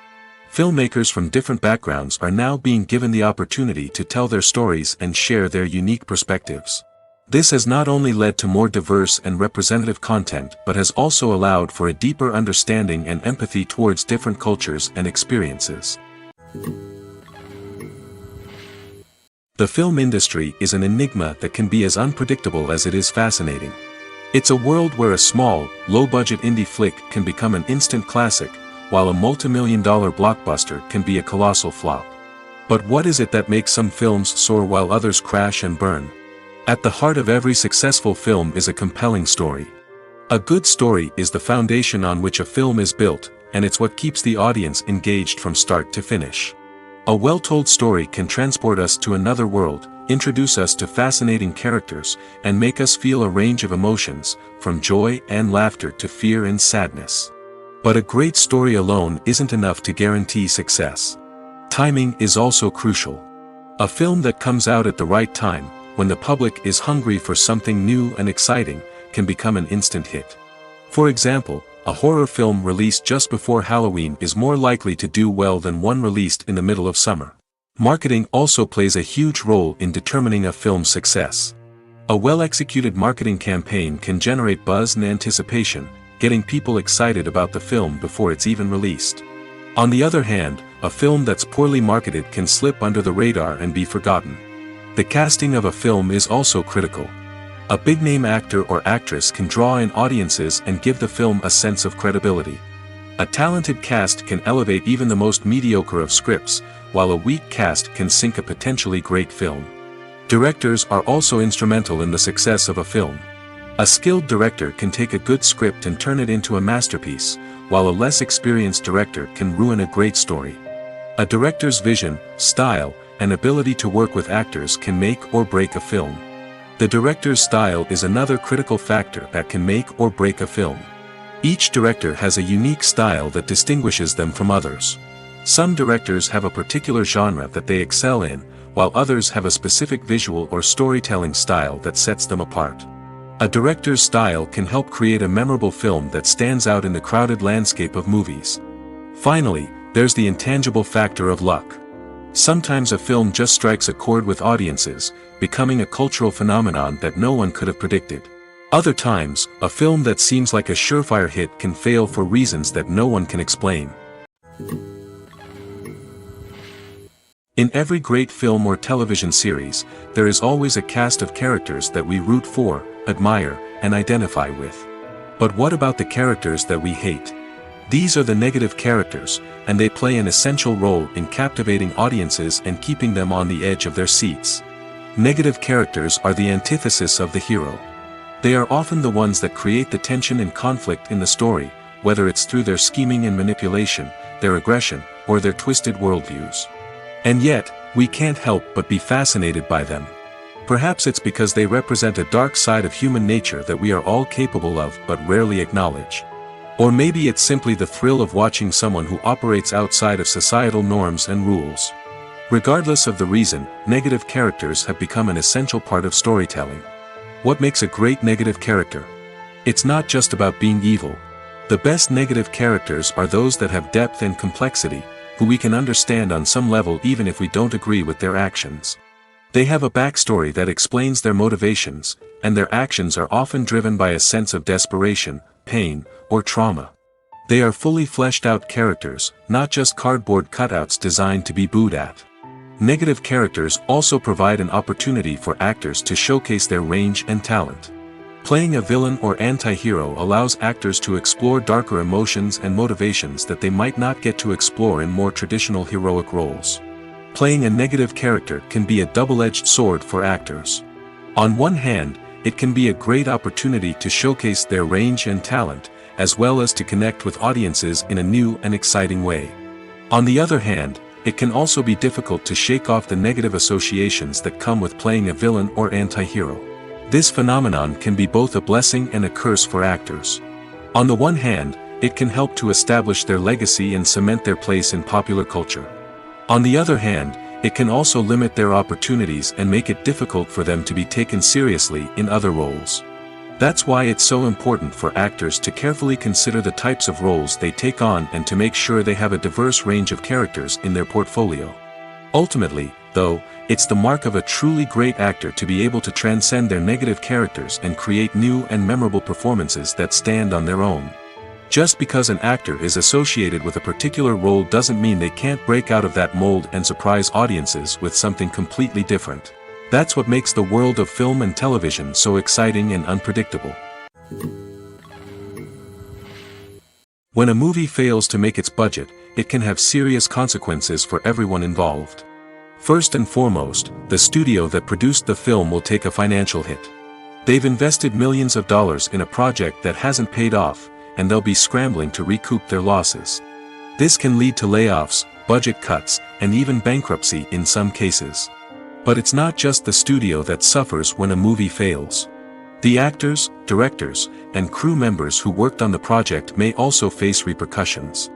Filmmakers from different backgrounds are now being given the opportunity to tell their stories and share their unique perspectives. This has not only led to more diverse and representative content but has also allowed for a deeper understanding and empathy towards different cultures and experiences. The film industry is an enigma that can be as unpredictable as it is fascinating. It's a world where a small, low-budget indie flick can become an instant classic, while a multi-million-dollar blockbuster can be a colossal flop. But what is it that makes some films soar while others crash and burn? At the heart of every successful film is a compelling story. A good story is the foundation on which a film is built, and it's what keeps the audience engaged from start to finish. A well-told story can transport us to another world, introduce us to fascinating characters, and make us feel a range of emotions, from joy and laughter to fear and sadness. But a great story alone isn't enough to guarantee success. Timing is also crucial. A film that comes out at the right time, when the public is hungry for something new and exciting, can become an instant hit. For example, a horror film released just before Halloween is more likely to do well than one released in the middle of summer. Marketing also plays a huge role in determining a film's success. A well-executed marketing campaign can generate buzz and anticipation, getting people excited about the film before it's even released. On the other hand, a film that's poorly marketed can slip under the radar and be forgotten. The casting of a film is also critical. A big-name actor or actress can draw in audiences and give the film a sense of credibility. A talented cast can elevate even the most mediocre of scripts, while a weak cast can sink a potentially great film. Directors are also instrumental in the success of a film. A skilled director can take a good script and turn it into a masterpiece, while a less experienced director can ruin a great story. A director's vision, style, and ability to work with actors can make or break a film. The director's style is another critical factor that can make or break a film. Each director has a unique style that distinguishes them from others. Some directors have a particular genre that they excel in, while others have a specific visual or storytelling style that sets them apart. A director's style can help create a memorable film that stands out in the crowded landscape of movies. Finally, there's the intangible factor of luck. Sometimes a film just strikes a chord with audiences, becoming a cultural phenomenon that no one could have predicted. Other times, a film that seems like a surefire hit can fail for reasons that no one can explain. In every great film or television series, there is always a cast of characters that we root for, admire, and identify with. But what about the characters that we hate? These are the negative characters, and they play an essential role in captivating audiences and keeping them on the edge of their seats. Negative characters are the antithesis of the hero. They are often the ones that create the tension and conflict in the story, whether it's through their scheming and manipulation, their aggression, or their twisted worldviews. And yet, we can't help but be fascinated by them. Perhaps it's because they represent a dark side of human nature that we are all capable of but rarely acknowledge. Or maybe it's simply the thrill of watching someone who operates outside of societal norms and rules. Regardless of the reason, negative characters have become an essential part of storytelling. What makes a great negative character? It's not just about being evil. The best negative characters are those that have depth and complexity, who we can understand on some level even if we don't agree with their actions. They have a backstory that explains their motivations, and their actions are often driven by a sense of desperation, pain, or trauma. They are fully fleshed out characters, not just cardboard cutouts designed to be booed at. Negative characters also provide an opportunity for actors to showcase their range and talent. Playing a villain or anti-hero allows actors to explore darker emotions and motivations that they might not get to explore in more traditional heroic roles. Playing a negative character can be a double-edged sword for actors. On one hand, it can be a great opportunity to showcase their range and talent, as well as to connect with audiences in a new and exciting way. On the other hand, it can also be difficult to shake off the negative associations that come with playing a villain or anti-hero. This phenomenon can be both a blessing and a curse for actors. On the one hand, it can help to establish their legacy and cement their place in popular culture. On the other hand, it can also limit their opportunities and make it difficult for them to be taken seriously in other roles. That's why it's so important for actors to carefully consider the types of roles they take on and to make sure they have a diverse range of characters in their portfolio. Ultimately, though, it's the mark of a truly great actor to be able to transcend their negative characters and create new and memorable performances that stand on their own. Just because an actor is associated with a particular role doesn't mean they can't break out of that mold and surprise audiences with something completely different. That's what makes the world of film and television so exciting and unpredictable. When a movie fails to make its budget, it can have serious consequences for everyone involved. First and foremost, the studio that produced the film will take a financial hit. They've invested millions of dollars in a project that hasn't paid off, and they'll be scrambling to recoup their losses. This can lead to layoffs, budget cuts, and even bankruptcy in some cases. But it's not just the studio that suffers when a movie fails. The actors, directors, and crew members who worked on the project may also face repercussions.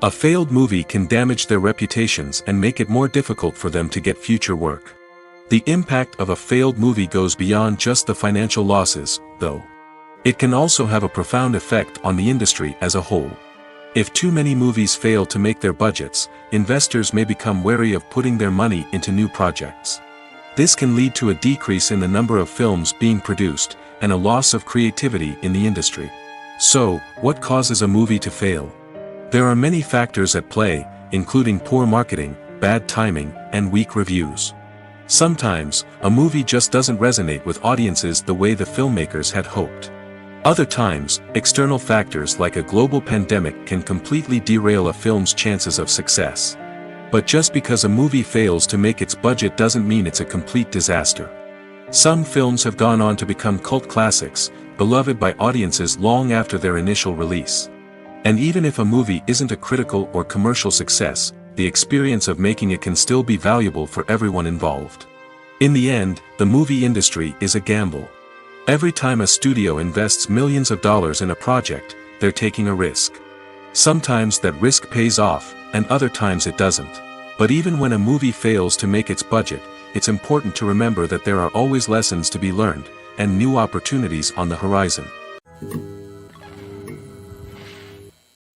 A failed movie can damage their reputations and make it more difficult for them to get future work. The impact of a failed movie goes beyond just the financial losses, though. It can also have a profound effect on the industry as a whole. If too many movies fail to make their budgets, investors may become wary of putting their money into new projects. This can lead to a decrease in the number of films being produced, and a loss of creativity in the industry. So, what causes a movie to fail? There are many factors at play, including poor marketing, bad timing, and weak reviews. Sometimes, a movie just doesn't resonate with audiences the way the filmmakers had hoped. Other times, external factors like a global pandemic can completely derail a film's chances of success. But just because a movie fails to make its budget doesn't mean it's a complete disaster. Some films have gone on to become cult classics, beloved by audiences long after their initial release. And even if a movie isn't a critical or commercial success, the experience of making it can still be valuable for everyone involved. In the end, the movie industry is a gamble. Every time a studio invests millions of dollars in a project, they're taking a risk. Sometimes that risk pays off, and other times it doesn't. But even when a movie fails to make its budget, it's important to remember that there are always lessons to be learned, and new opportunities on the horizon.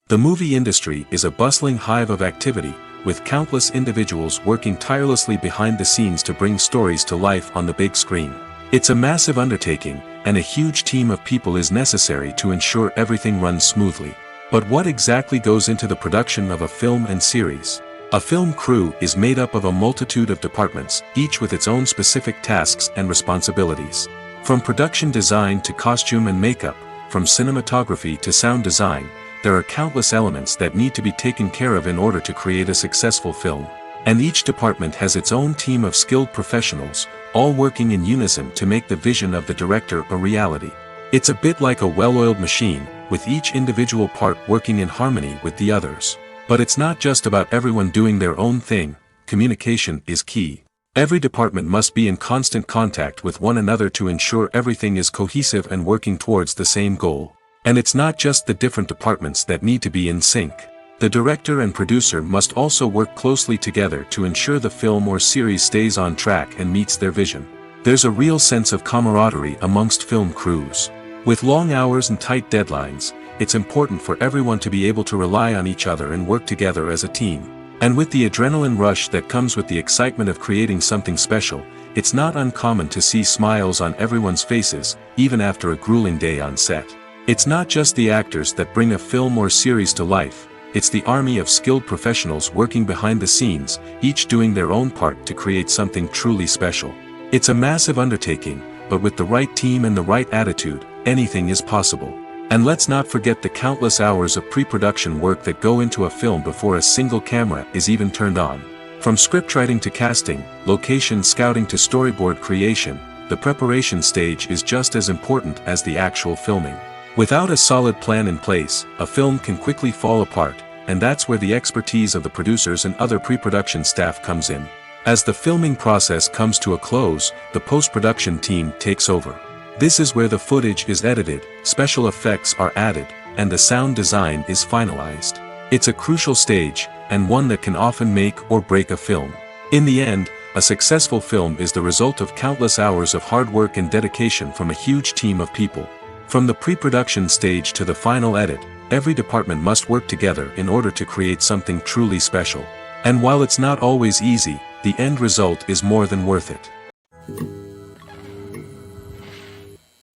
The movie industry is a bustling hive of activity, with countless individuals working tirelessly behind the scenes to bring stories to life on the big screen. It's a massive undertaking, and a huge team of people is necessary to ensure everything runs smoothly. But what exactly goes into the production of a film and series? A film crew is made up of a multitude of departments, each with its own specific tasks and responsibilities. From production design to costume and makeup, from cinematography to sound design, there are countless elements that need to be taken care of in order to create a successful film. And each department has its own team of skilled professionals, all working in unison to make the vision of the director a reality. It's a bit like a well-oiled machine, with each individual part working in harmony with the others. But it's not just about everyone doing their own thing. Communication is key. Every department must be in constant contact with one another to ensure everything is cohesive and working towards the same goal. And it's not just the different departments that need to be in sync. The director and producer must also work closely together to ensure the film or series stays on track and meets their vision. There's a real sense of camaraderie amongst film crews. With long hours and tight deadlines, it's important for everyone to be able to rely on each other and work together as a team. And with the adrenaline rush that comes with the excitement of creating something special, it's not uncommon to see smiles on everyone's faces, even after a grueling day on set. It's not just the actors that bring a film or series to life. It's the army of skilled professionals working behind the scenes, each doing their own part to create something truly special. It's a massive undertaking, but with the right team and the right attitude, anything is possible. And let's not forget the countless hours of pre-production work that go into a film before a single camera is even turned on. From scriptwriting to casting, location scouting to storyboard creation, the preparation stage is just as important as the actual filming. Without a solid plan in place, a film can quickly fall apart, and that's where the expertise of the producers and other pre-production staff comes in. As the filming process comes to a close, the post-production team takes over. This is where the footage is edited, special effects are added, and the sound design is finalized. It's a crucial stage, and one that can often make or break a film. In the end, a successful film is the result of countless hours of hard work and dedication from a huge team of people. From the pre-production stage to the final edit, every department must work together in order to create something truly special. And while it's not always easy, the end result is more than worth it.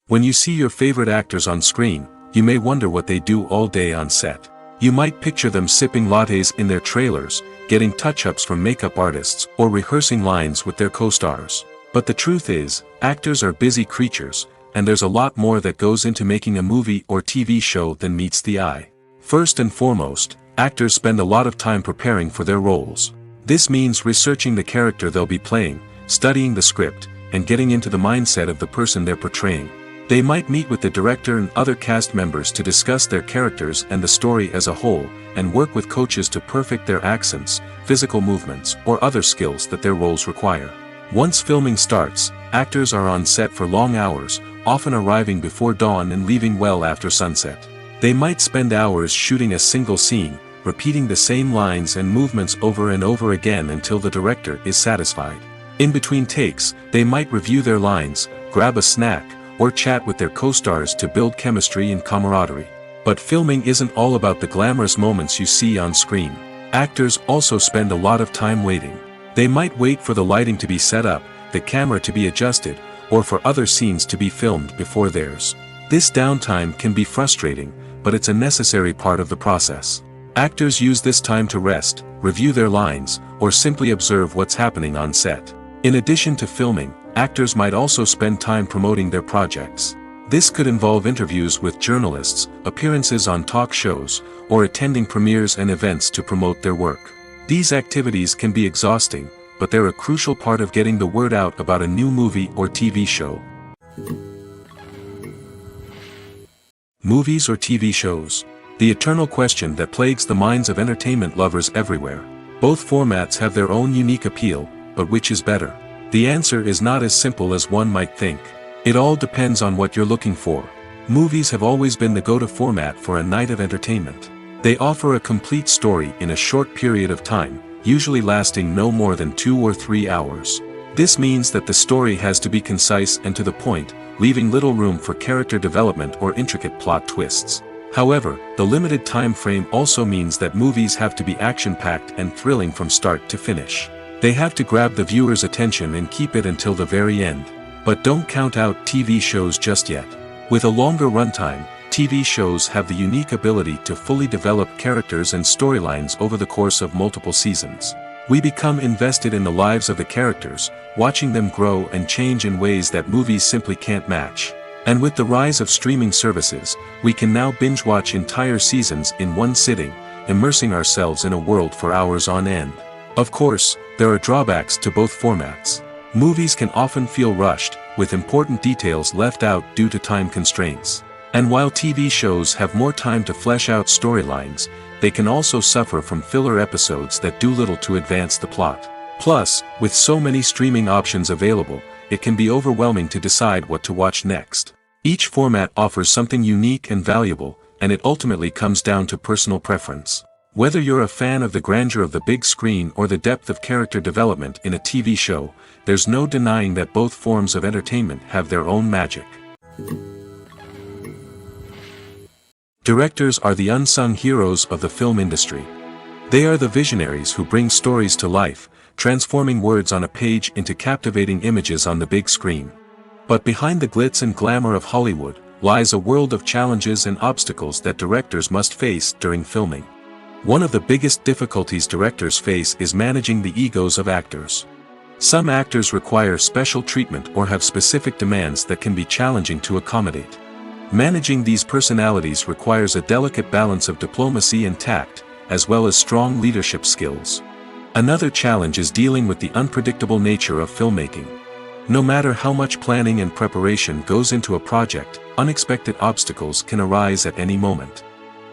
When you see your favorite actors on screen, you may wonder what they do all day on set. You might picture them sipping lattes in their trailers, getting touch-ups from makeup artists, or rehearsing lines with their co-stars. But the truth is, actors are busy creatures, and there's a lot more that goes into making a movie or TV show than meets the eye. First and foremost, actors spend a lot of time preparing for their roles. This means researching the character they'll be playing, studying the script, and getting into the mindset of the person they're portraying. They might meet with the director and other cast members to discuss their characters and the story as a whole, and work with coaches to perfect their accents, physical movements, or other skills that their roles require. Once filming starts, actors are on set for long hours, often arriving before dawn and leaving well after sunset. They might spend hours shooting a single scene, repeating the same lines and movements over and over again until the director is satisfied. In between takes, they might review their lines, grab a snack, or chat with their co-stars to build chemistry and camaraderie. But filming isn't all about the glamorous moments you see on screen. Actors also spend a lot of time waiting. They might wait for the lighting to be set up, the camera to be adjusted, or for other scenes to be filmed before theirs. This downtime can be frustrating, but it's a necessary part of the process. Actors use this time to rest, review their lines, or simply observe what's happening on set. In addition to filming, actors might also spend time promoting their projects. This could involve interviews with journalists, appearances on talk shows, or attending premieres and events to promote their work. These activities can be exhausting, but they're a crucial part of getting the word out about a new movie or TV show. Movies or TV shows? The eternal question that plagues the minds of entertainment lovers everywhere. Both formats have their own unique appeal, but which is better? The answer is not as simple as one might think. It all depends on what you're looking for. Movies have always been the go-to format for a night of entertainment. They offer a complete story in a short period of time, usually lasting no more than 2 or 3 hours. This means that the story has to be concise and to the point, leaving little room for character development or intricate plot twists. However, the limited time frame also means that movies have to be action-packed and thrilling from start to finish. They have to grab the viewer's attention and keep it until the very end. But don't count out TV shows just yet. With a longer runtime, TV shows have the unique ability to fully develop characters and storylines over the course of multiple seasons. We become invested in the lives of the characters, watching them grow and change in ways that movies simply can't match. And with the rise of streaming services, we can now binge-watch entire seasons in one sitting, immersing ourselves in a world for hours on end. Of course, there are drawbacks to both formats. Movies can often feel rushed, with important details left out due to time constraints. And while TV shows have more time to flesh out storylines, they can also suffer from filler episodes that do little to advance the plot. Plus, with so many streaming options available, it can be overwhelming to decide what to watch next. Each format offers something unique and valuable, and it ultimately comes down to personal preference. Whether you're a fan of the grandeur of the big screen or the depth of character development in a TV show, there's no denying that both forms of entertainment have their own magic. Directors are the unsung heroes of the film industry. They are the visionaries who bring stories to life, transforming words on a page into captivating images on the big screen. But behind the glitz and glamour of Hollywood, lies a world of challenges and obstacles that directors must face during filming. One of the biggest difficulties directors face is managing the egos of actors. Some actors require special treatment or have specific demands that can be challenging to accommodate. Managing these personalities requires a delicate balance of diplomacy and tact, as well as strong leadership skills. Another challenge is dealing with the unpredictable nature of filmmaking. No matter how much planning and preparation goes into a project, unexpected obstacles can arise at any moment.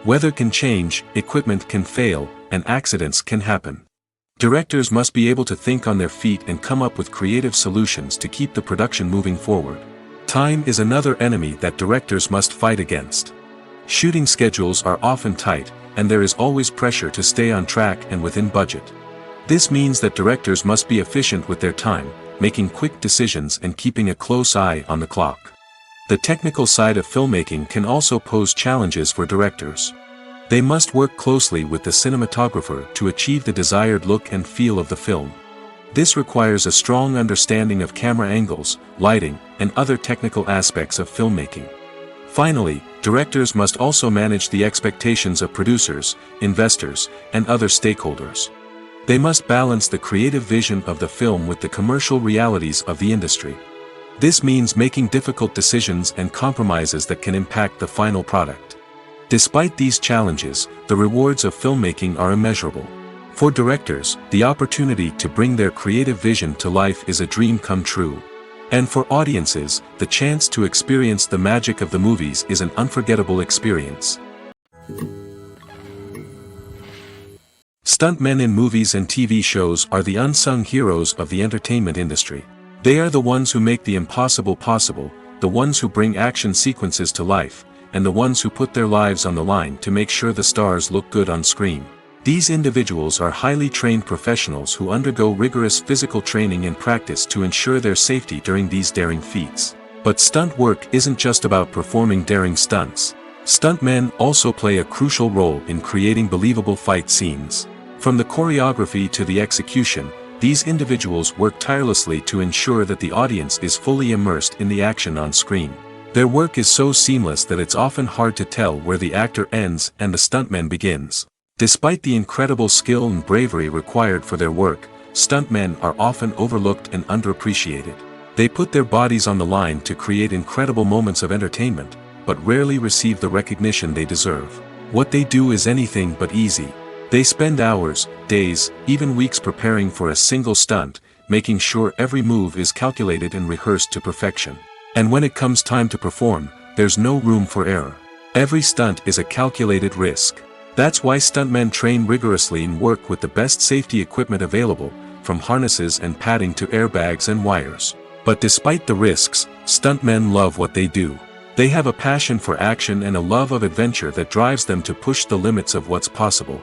Weather can change, equipment can fail, and accidents can happen. Directors must be able to think on their feet and come up with creative solutions to keep the production moving forward. Time is another enemy that directors must fight against. Shooting schedules are often tight, and there is always pressure to stay on track and within budget. This means that directors must be efficient with their time, making quick decisions and keeping a close eye on the clock. The technical side of filmmaking can also pose challenges for directors. They must work closely with the cinematographer to achieve the desired look and feel of the film. This requires a strong understanding of camera angles, lighting, and other technical aspects of filmmaking. Finally, directors must also manage the expectations of producers, investors, and other stakeholders. They must balance the creative vision of the film with the commercial realities of the industry. This means making difficult decisions and compromises that can impact the final product. Despite these challenges, the rewards of filmmaking are immeasurable. For directors, the opportunity to bring their creative vision to life is a dream come true. And for audiences, the chance to experience the magic of the movies is an unforgettable experience. Stuntmen in movies and TV shows are the unsung heroes of the entertainment industry. They are the ones who make the impossible possible, the ones who bring action sequences to life, and the ones who put their lives on the line to make sure the stars look good on screen. These individuals are highly trained professionals who undergo rigorous physical training and practice to ensure their safety during these daring feats. But stunt work isn't just about performing daring stunts. Stuntmen also play a crucial role in creating believable fight scenes. From the choreography to the execution, these individuals work tirelessly to ensure that the audience is fully immersed in the action on screen. Their work is so seamless that it's often hard to tell where the actor ends and the stuntman begins. Despite the incredible skill and bravery required for their work, stuntmen are often overlooked and underappreciated. They put their bodies on the line to create incredible moments of entertainment, but rarely receive the recognition they deserve. What they do is anything but easy. They spend hours, days, even weeks preparing for a single stunt, making sure every move is calculated and rehearsed to perfection. And when it comes time to perform, there's no room for error. Every stunt is a calculated risk. That's why stuntmen train rigorously and work with the best safety equipment available, from harnesses and padding to airbags and wires. But despite the risks, stuntmen love what they do. They have a passion for action and a love of adventure that drives them to push the limits of what's possible.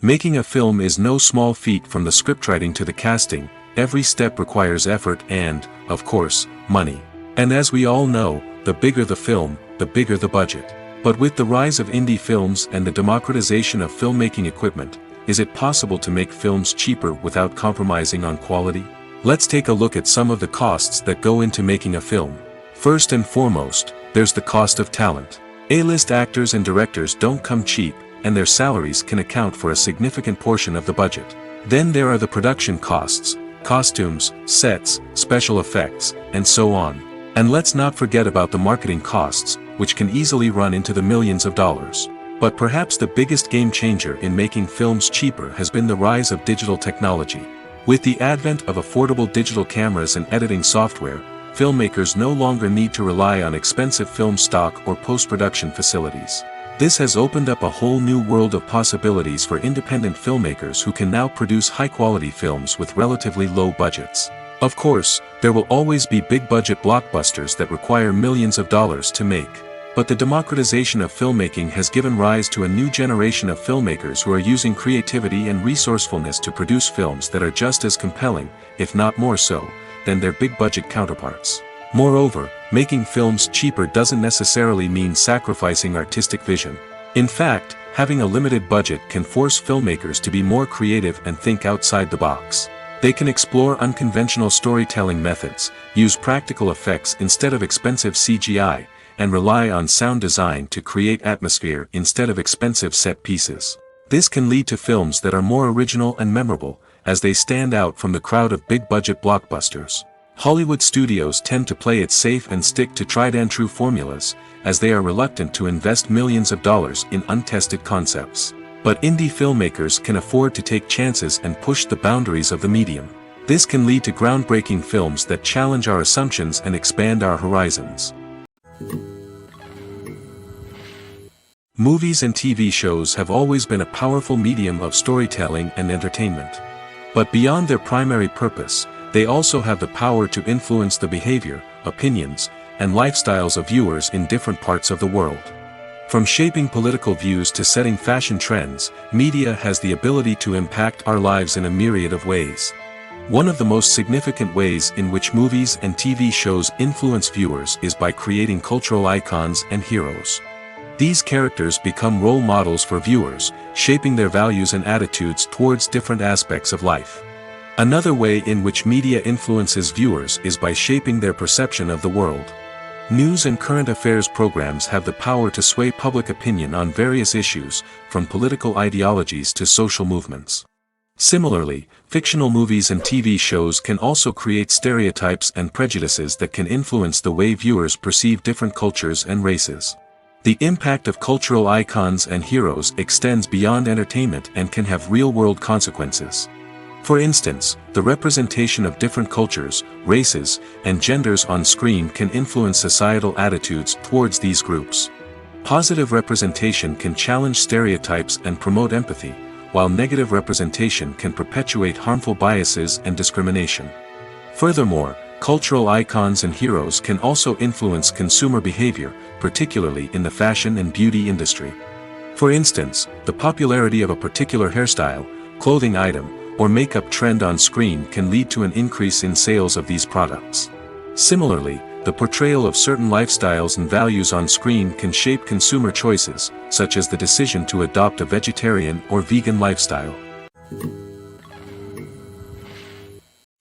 Making a film is no small feat. From the scriptwriting to the casting, every step requires effort and, of course, money. And as we all know, the bigger the film, the bigger the budget. But with the rise of indie films and the democratization of filmmaking equipment, is it possible to make films cheaper without compromising on quality? Let's take a look at some of the costs that go into making a film. First and foremost, there's the cost of talent. A-list actors and directors don't come cheap, and their salaries can account for a significant portion of the budget. Then there are the production costs, costumes, sets, special effects, and so on. And let's not forget about the marketing costs, which can easily run into the millions of dollars. But perhaps the biggest game changer in making films cheaper has been the rise of digital technology. With the advent of affordable digital cameras and editing software, filmmakers no longer need to rely on expensive film stock or post-production facilities. This has opened up a whole new world of possibilities for independent filmmakers who can now produce high-quality films with relatively low budgets. Of course, there will always be big-budget blockbusters that require millions of dollars to make. But the democratization of filmmaking has given rise to a new generation of filmmakers who are using creativity and resourcefulness to produce films that are just as compelling, if not more so, than their big-budget counterparts. Moreover, making films cheaper doesn't necessarily mean sacrificing artistic vision. In fact, having a limited budget can force filmmakers to be more creative and think outside the box. They can explore unconventional storytelling methods, use practical effects instead of expensive CGI, and rely on sound design to create atmosphere instead of expensive set pieces. This can lead to films that are more original and memorable, as they stand out from the crowd of big-budget blockbusters. Hollywood studios tend to play it safe and stick to tried-and-true formulas, as they are reluctant to invest millions of dollars in untested concepts. But indie filmmakers can afford to take chances and push the boundaries of the medium. This can lead to groundbreaking films that challenge our assumptions and expand our horizons. Movies and TV shows have always been a powerful medium of storytelling and entertainment. But beyond their primary purpose, they also have the power to influence the behavior, opinions, and lifestyles of viewers in different parts of the world. From shaping political views to setting fashion trends, media has the ability to impact our lives in a myriad of ways. One of the most significant ways in which movies and TV shows influence viewers is by creating cultural icons and heroes. These characters become role models for viewers, shaping their values and attitudes towards different aspects of life. Another way in which media influences viewers is by shaping their perception of the world. News and current affairs programs have the power to sway public opinion on various issues, from political ideologies to social movements. Similarly, fictional movies and TV shows can also create stereotypes and prejudices that can influence the way viewers perceive different cultures and races. The impact of cultural icons and heroes extends beyond entertainment and can have real-world consequences. For instance, the representation of different cultures, races, and genders on screen can influence societal attitudes towards these groups. Positive representation can challenge stereotypes and promote empathy, while negative representation can perpetuate harmful biases and discrimination. Furthermore, cultural icons and heroes can also influence consumer behavior, particularly in the fashion and beauty industry. For instance, the popularity of a particular hairstyle, clothing item, or makeup trend on screen can lead to an increase in sales of these products. Similarly, the portrayal of certain lifestyles and values on screen can shape consumer choices, such as the decision to adopt a vegetarian or vegan lifestyle.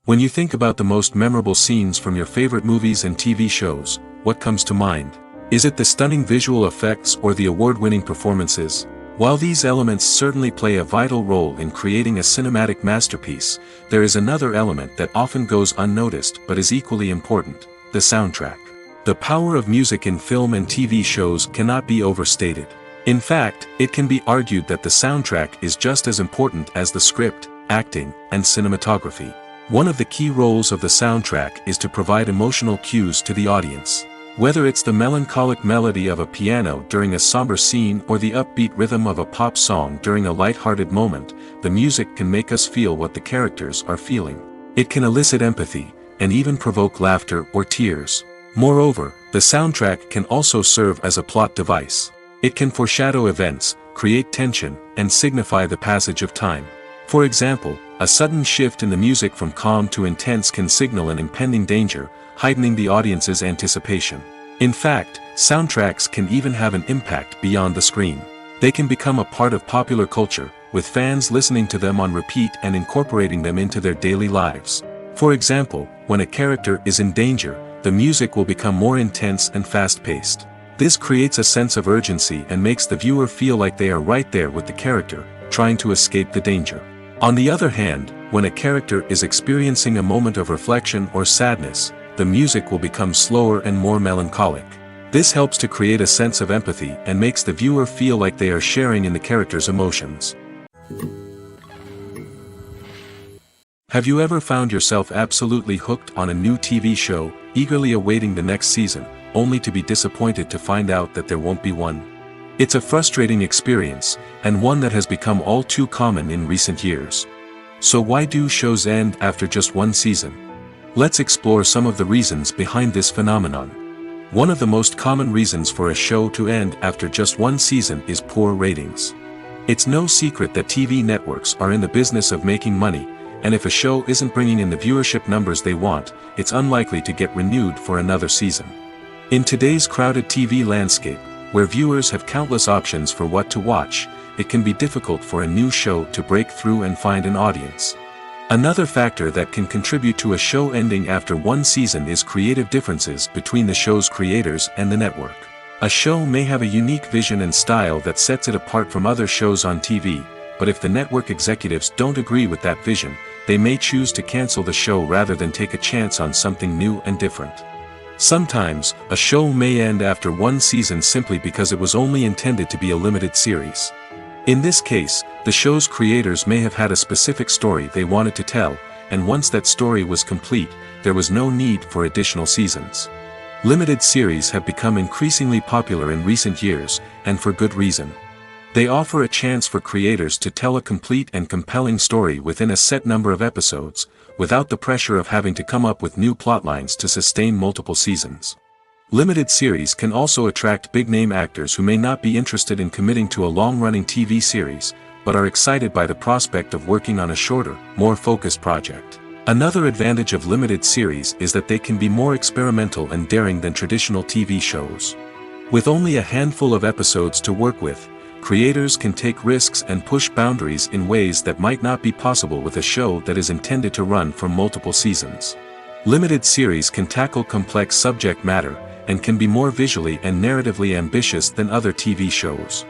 When you think about the most memorable scenes from your favorite movies and TV shows, what comes to mind? Is it the stunning visual effects or the award-winning performances? While these elements certainly play a vital role in creating a cinematic masterpiece, there is another element that often goes unnoticed but is equally important: the soundtrack. The power of music in film and TV shows cannot be overstated. In fact, it can be argued that the soundtrack is just as important as the script, acting, and cinematography. One of the key roles of the soundtrack is to provide emotional cues to the audience. Whether it's the melancholic melody of a piano during a somber scene or the upbeat rhythm of a pop song during a light-hearted moment, the music can make us feel what the characters are feeling. It can elicit empathy, and even provoke laughter or tears. Moreover, the soundtrack can also serve as a plot device. It can foreshadow events, create tension, and signify the passage of time. For example, a sudden shift in the music from calm to intense can signal an impending danger, heightening the audience's anticipation. In fact, soundtracks can even have an impact beyond the screen. They can become a part of popular culture, with fans listening to them on repeat and incorporating them into their daily lives. For example, when a character is in danger, the music will become more intense and fast-paced. This creates a sense of urgency and makes the viewer feel like they are right there with the character, trying to escape the danger. On the other hand, when a character is experiencing a moment of reflection or sadness, the music will become slower and more melancholic. This helps to create a sense of empathy and makes the viewer feel like they are sharing in the character's emotions. Have you ever found yourself absolutely hooked on a new TV show, eagerly awaiting the next season, only to be disappointed to find out that there won't be one? It's a frustrating experience, and one that has become all too common in recent years. So why do shows end after just one season? Let's explore some of the reasons behind this phenomenon. One of the most common reasons for a show to end after just one season is poor ratings. It's no secret that TV networks are in the business of making money, and if a show isn't bringing in the viewership numbers they want, it's unlikely to get renewed for another season. In today's crowded TV landscape, where viewers have countless options for what to watch, it can be difficult for a new show to break through and find an audience. Another factor that can contribute to a show ending after one season is creative differences between the show's creators and the network. A show may have a unique vision and style that sets it apart from other shows on TV, but if the network executives don't agree with that vision, they may choose to cancel the show rather than take a chance on something new and different. Sometimes, a show may end after one season simply because it was only intended to be a limited series. In this case, the show's creators may have had a specific story they wanted to tell, and once that story was complete, there was no need for additional seasons. Limited series have become increasingly popular in recent years, and for good reason. They offer a chance for creators to tell a complete and compelling story within a set number of episodes, without the pressure of having to come up with new plotlines to sustain multiple seasons. Limited series can also attract big-name actors who may not be interested in committing to a long-running TV series, but are excited by the prospect of working on a shorter, more focused project. Another advantage of limited series is that they can be more experimental and daring than traditional TV shows. With only a handful of episodes to work with, creators can take risks and push boundaries in ways that might not be possible with a show that is intended to run for multiple seasons. Limited series can tackle complex subject matter, and can be more visually and narratively ambitious than other TV shows.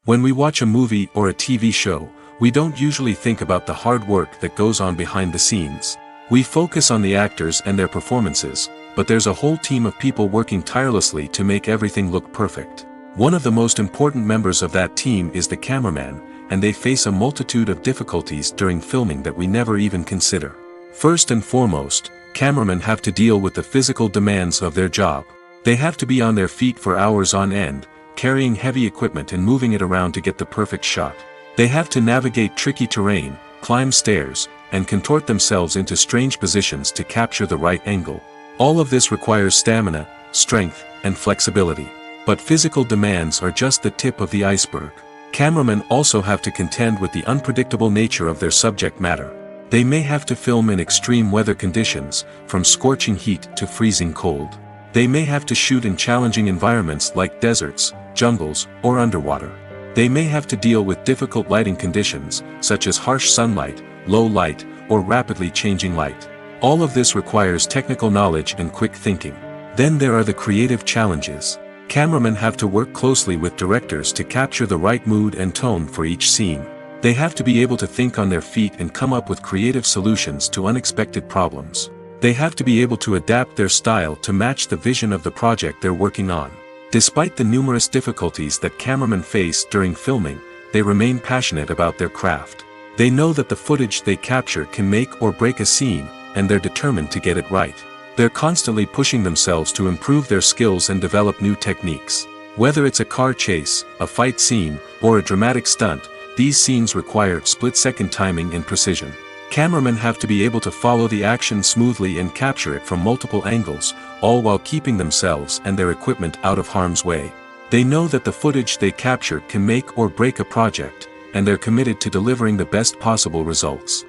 When we watch a movie or a TV show, we don't usually think about the hard work that goes on behind the scenes. We focus on the actors and their performances, but there's a whole team of people working tirelessly to make everything look perfect. One of the most important members of that team is the cameraman, and they face a multitude of difficulties during filming that we never even consider. First and foremost, cameramen have to deal with the physical demands of their job. They have to be on their feet for hours on end, carrying heavy equipment and moving it around to get the perfect shot. They have to navigate tricky terrain, climb stairs, and contort themselves into strange positions to capture the right angle. All of this requires stamina, strength, and flexibility. But physical demands are just the tip of the iceberg. Cameramen also have to contend with the unpredictable nature of their subject matter. They may have to film in extreme weather conditions, from scorching heat to freezing cold. They may have to shoot in challenging environments like deserts, jungles, or underwater. They may have to deal with difficult lighting conditions, such as harsh sunlight, low light, or rapidly changing light. All of this requires technical knowledge and quick thinking. Then there are the creative challenges. Cameramen have to work closely with directors to capture the right mood and tone for each scene. They have to be able to think on their feet and come up with creative solutions to unexpected problems. They have to be able to adapt their style to match the vision of the project they're working on. Despite the numerous difficulties that cameramen face during filming, they remain passionate about their craft. They know that the footage they capture can make or break a scene, and they're determined to get it right. They're constantly pushing themselves to improve their skills and develop new techniques. Whether it's a car chase, a fight scene, or a dramatic stunt, these scenes require split-second timing and precision. Cameramen have to be able to follow the action smoothly and capture it from multiple angles, all while keeping themselves and their equipment out of harm's way. They know that the footage they capture can make or break a project, and they're committed to delivering the best possible results.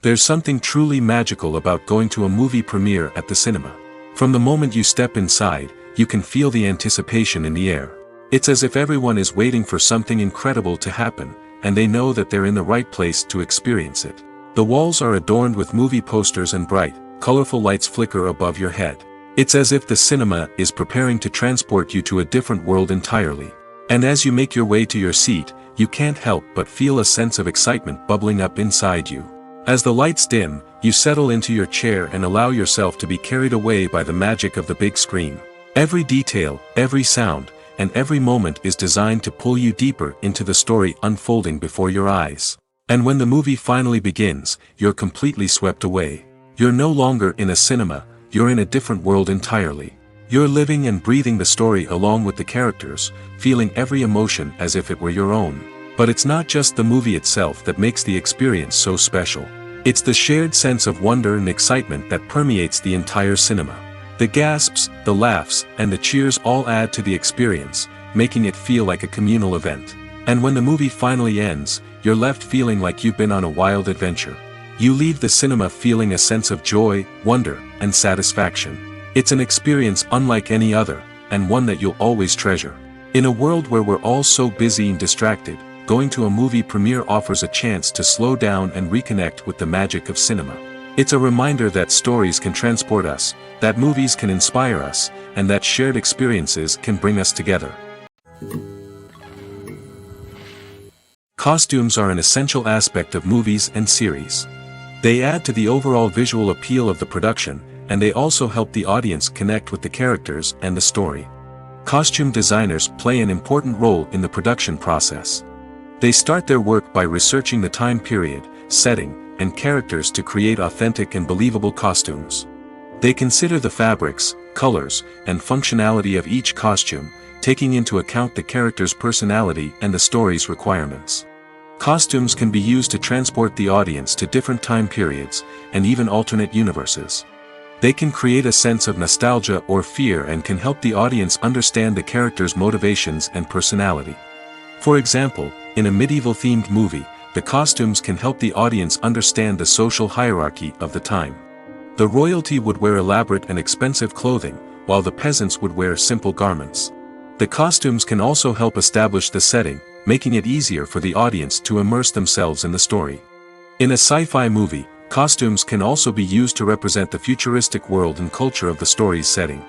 There's something truly magical about going to a movie premiere at the cinema. From the moment you step inside, you can feel the anticipation in the air. It's as if everyone is waiting for something incredible to happen, and they know that they're in the right place to experience it. The walls are adorned with movie posters and bright, colorful lights flicker above your head. It's as if the cinema is preparing to transport you to a different world entirely. And as you make your way to your seat, you can't help but feel a sense of excitement bubbling up inside you. As the lights dim, you settle into your chair and allow yourself to be carried away by the magic of the big screen. Every detail, every sound, and every moment is designed to pull you deeper into the story unfolding before your eyes. And when the movie finally begins, you're completely swept away. You're no longer in a cinema, you're in a different world entirely. You're living and breathing the story along with the characters, feeling every emotion as if it were your own. But it's not just the movie itself that makes the experience so special. It's the shared sense of wonder and excitement that permeates the entire cinema. The gasps, the laughs, and the cheers all add to the experience, making it feel like a communal event. And when the movie finally ends, you're left feeling like you've been on a wild adventure. You leave the cinema feeling a sense of joy, wonder, and satisfaction. It's an experience unlike any other, and one that you'll always treasure. In a world where we're all so busy and distracted, going to a movie premiere offers a chance to slow down and reconnect with the magic of cinema. It's a reminder that stories can transport us, that movies can inspire us, and that shared experiences can bring us together. Costumes are an essential aspect of movies and series. They add to the overall visual appeal of the production, and they also help the audience connect with the characters and the story. Costume designers play an important role in the production process. They start their work by researching the time period, setting, and characters to create authentic and believable costumes. They consider the fabrics, colors, and functionality of each costume, taking into account the character's personality and the story's requirements. Costumes can be used to transport the audience to different time periods, and even alternate universes. They can create a sense of nostalgia or fear and can help the audience understand the character's motivations and personality. For example, in a medieval-themed movie, the costumes can help the audience understand the social hierarchy of the time. The royalty would wear elaborate and expensive clothing, while the peasants would wear simple garments. The costumes can also help establish the setting, making it easier for the audience to immerse themselves in the story. In a sci-fi movie, costumes can also be used to represent the futuristic world and culture of the story's setting.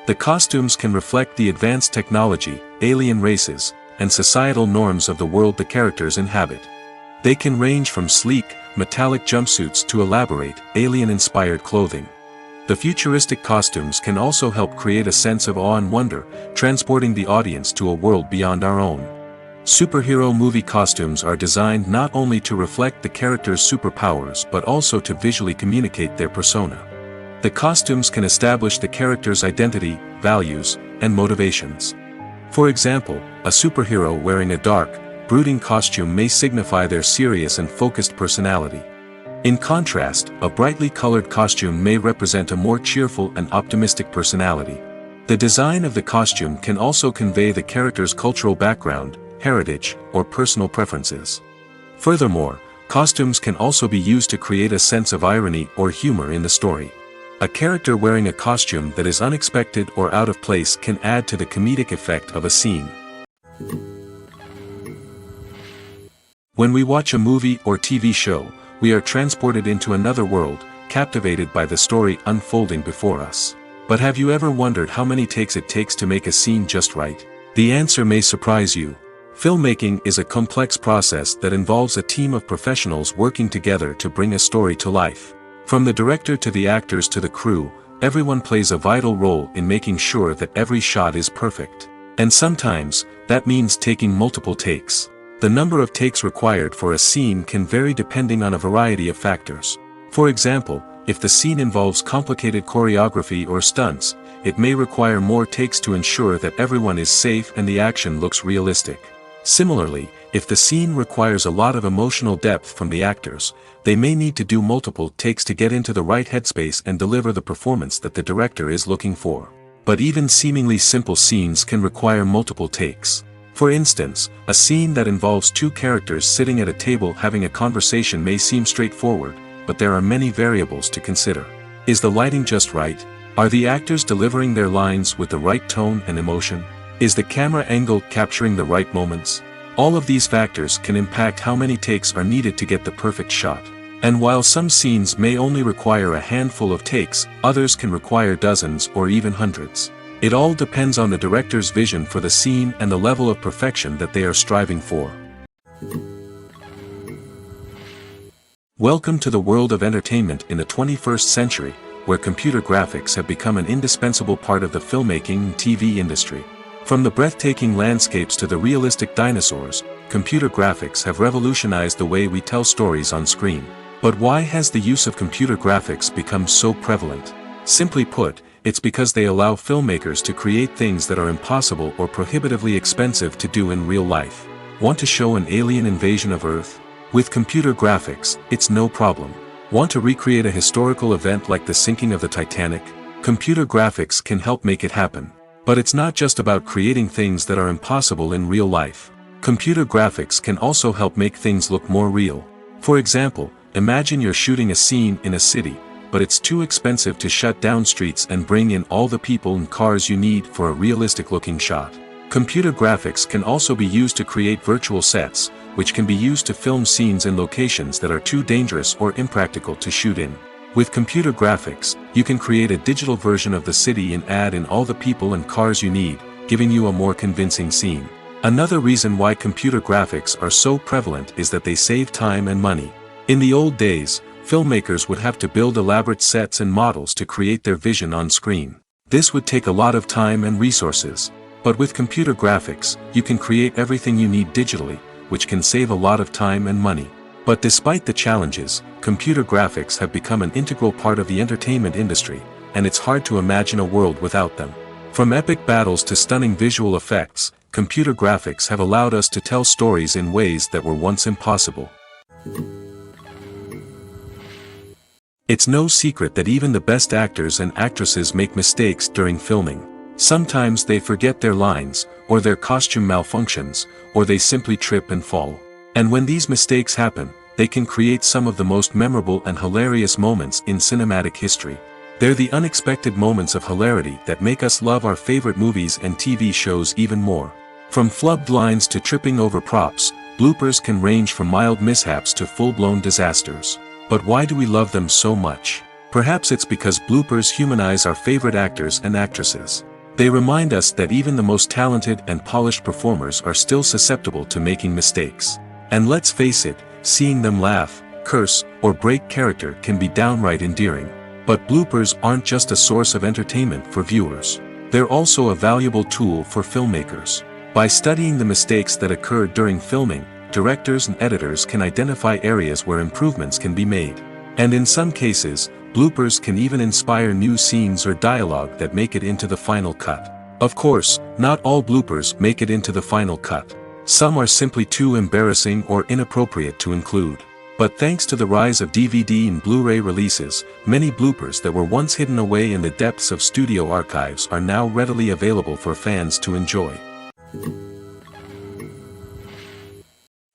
The costumes can reflect the advanced technology, alien races, and societal norms of the world the characters inhabit. They can range from sleek, metallic jumpsuits to elaborate, alien-inspired clothing. The futuristic costumes can also help create a sense of awe and wonder, transporting the audience to a world beyond our own. Superhero movie costumes are designed not only to reflect the character's superpowers but also to visually communicate their persona. The costumes can establish the character's identity, values, and motivations. For example, a superhero wearing a dark, brooding costume may signify their serious and focused personality. In contrast, a brightly colored costume may represent a more cheerful and optimistic personality. The design of the costume can also convey the character's cultural background, heritage, or personal preferences. Furthermore, costumes can also be used to create a sense of irony or humor in the story. A character wearing a costume that is unexpected or out of place can add to the comedic effect of a scene. When we watch a movie or TV show, we are transported into another world, captivated by the story unfolding before us. But have you ever wondered how many takes it takes to make a scene just right? The answer may surprise you. Filmmaking is a complex process that involves a team of professionals working together to bring a story to life. From the director to the actors to the crew, everyone plays a vital role in making sure that every shot is perfect. And sometimes, that means taking multiple takes. The number of takes required for a scene can vary depending on a variety of factors. For example, if the scene involves complicated choreography or stunts, it may require more takes to ensure that everyone is safe and the action looks realistic. Similarly, if the scene requires a lot of emotional depth from the actors, they may need to do multiple takes to get into the right headspace and deliver the performance that the director is looking for. But even seemingly simple scenes can require multiple takes. For instance, a scene that involves two characters sitting at a table having a conversation may seem straightforward, but there are many variables to consider. Is the lighting just right? Are the actors delivering their lines with the right tone and emotion? Is the camera angle capturing the right moments? All of these factors can impact how many takes are needed to get the perfect shot. And while some scenes may only require a handful of takes, others can require dozens or even hundreds. It all depends on the director's vision for the scene and the level of perfection that they are striving for. Welcome to the world of entertainment in the 21st century, where computer graphics have become an indispensable part of the filmmaking and TV industry. From the breathtaking landscapes to the realistic dinosaurs, computer graphics have revolutionized the way we tell stories on screen. But why has the use of computer graphics become so prevalent? Simply put, it's because they allow filmmakers to create things that are impossible or prohibitively expensive to do in real life. Want to show an alien invasion of Earth? With computer graphics, it's no problem. Want to recreate a historical event like the sinking of the Titanic? Computer graphics can help make it happen. But it's not just about creating things that are impossible in real life. Computer graphics can also help make things look more real. For example, imagine you're shooting a scene in a city, but it's too expensive to shut down streets and bring in all the people and cars you need for a realistic-looking shot. Computer graphics can also be used to create virtual sets, which can be used to film scenes in locations that are too dangerous or impractical to shoot in. With computer graphics, you can create a digital version of the city and add in all the people and cars you need, giving you a more convincing scene. Another reason why computer graphics are so prevalent is that they save time and money. In the old days, filmmakers would have to build elaborate sets and models to create their vision on screen. This would take a lot of time and resources. But with computer graphics, you can create everything you need digitally, which can save a lot of time and money. But despite the challenges, computer graphics have become an integral part of the entertainment industry, and it's hard to imagine a world without them. From epic battles to stunning visual effects, computer graphics have allowed us to tell stories in ways that were once impossible. It's no secret that even the best actors and actresses make mistakes during filming. Sometimes they forget their lines, or their costume malfunctions, or they simply trip and fall. And when these mistakes happen, they can create some of the most memorable and hilarious moments in cinematic history. They're the unexpected moments of hilarity that make us love our favorite movies and TV shows even more. From flubbed lines to tripping over props, bloopers can range from mild mishaps to full-blown disasters. But why do we love them so much? Perhaps it's because bloopers humanize our favorite actors and actresses. They remind us that even the most talented and polished performers are still susceptible to making mistakes. And let's face it, seeing them laugh, curse, or break character can be downright endearing. But bloopers aren't just a source of entertainment for viewers. They're also a valuable tool for filmmakers. By studying the mistakes that occurred during filming, directors and editors can identify areas where improvements can be made. And in some cases, bloopers can even inspire new scenes or dialogue that make it into the final cut. Of course, not all bloopers make it into the final cut. Some are simply too embarrassing or inappropriate to include. But thanks to the rise of DVD and Blu-ray releases, many bloopers that were once hidden away in the depths of studio archives are now readily available for fans to enjoy.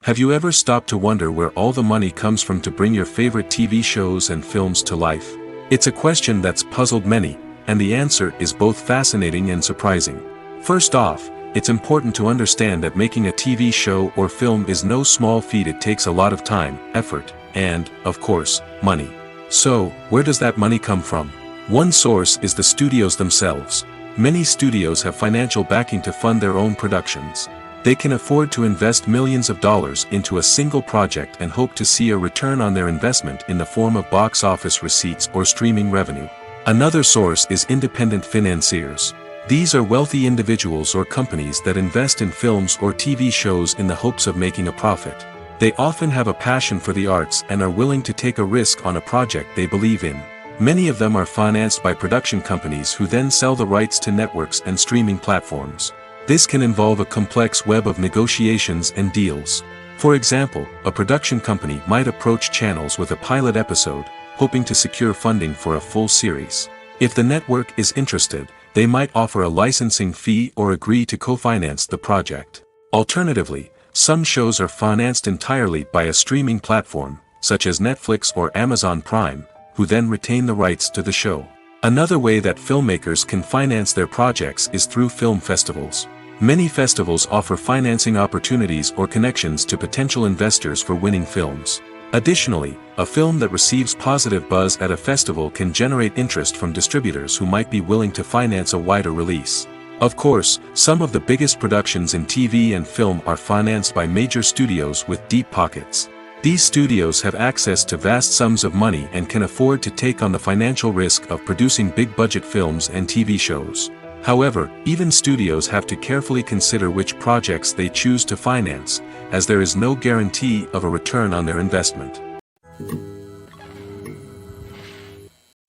Have you ever stopped to wonder where all the money comes from to bring your favorite TV shows and films to life? It's a question that's puzzled many, and the answer is both fascinating and surprising. First off, it's important to understand that making a TV show or film is no small feat. It takes a lot of time, effort, and, of course, money. So, where does that money come from? One source is the studios themselves. Many studios have financial backing to fund their own productions. They can afford to invest millions of dollars into a single project and hope to see a return on their investment in the form of box office receipts or streaming revenue. Another source is independent financiers. These are wealthy individuals or companies that invest in films or TV shows in the hopes of making a profit. They often have a passion for the arts and are willing to take a risk on a project they believe in. Many of them are financed by production companies who then sell the rights to networks and streaming platforms. This can involve a complex web of negotiations and deals. For example, a production company might approach channels with a pilot episode, hoping to secure funding for a full series. If the network is interested, they might offer a licensing fee or agree to co-finance the project. Alternatively, some shows are financed entirely by a streaming platform, such as Netflix or Amazon Prime, who then retain the rights to the show. Another way that filmmakers can finance their projects is through film festivals. Many festivals offer financing opportunities or connections to potential investors for winning films. Additionally, a film that receives positive buzz at a festival can generate interest from distributors who might be willing to finance a wider release. Of course, some of the biggest productions in TV and film are financed by major studios with deep pockets. These studios have access to vast sums of money and can afford to take on the financial risk of producing big-budget films and TV shows. However, even studios have to carefully consider which projects they choose to finance, as there is no guarantee of a return on their investment.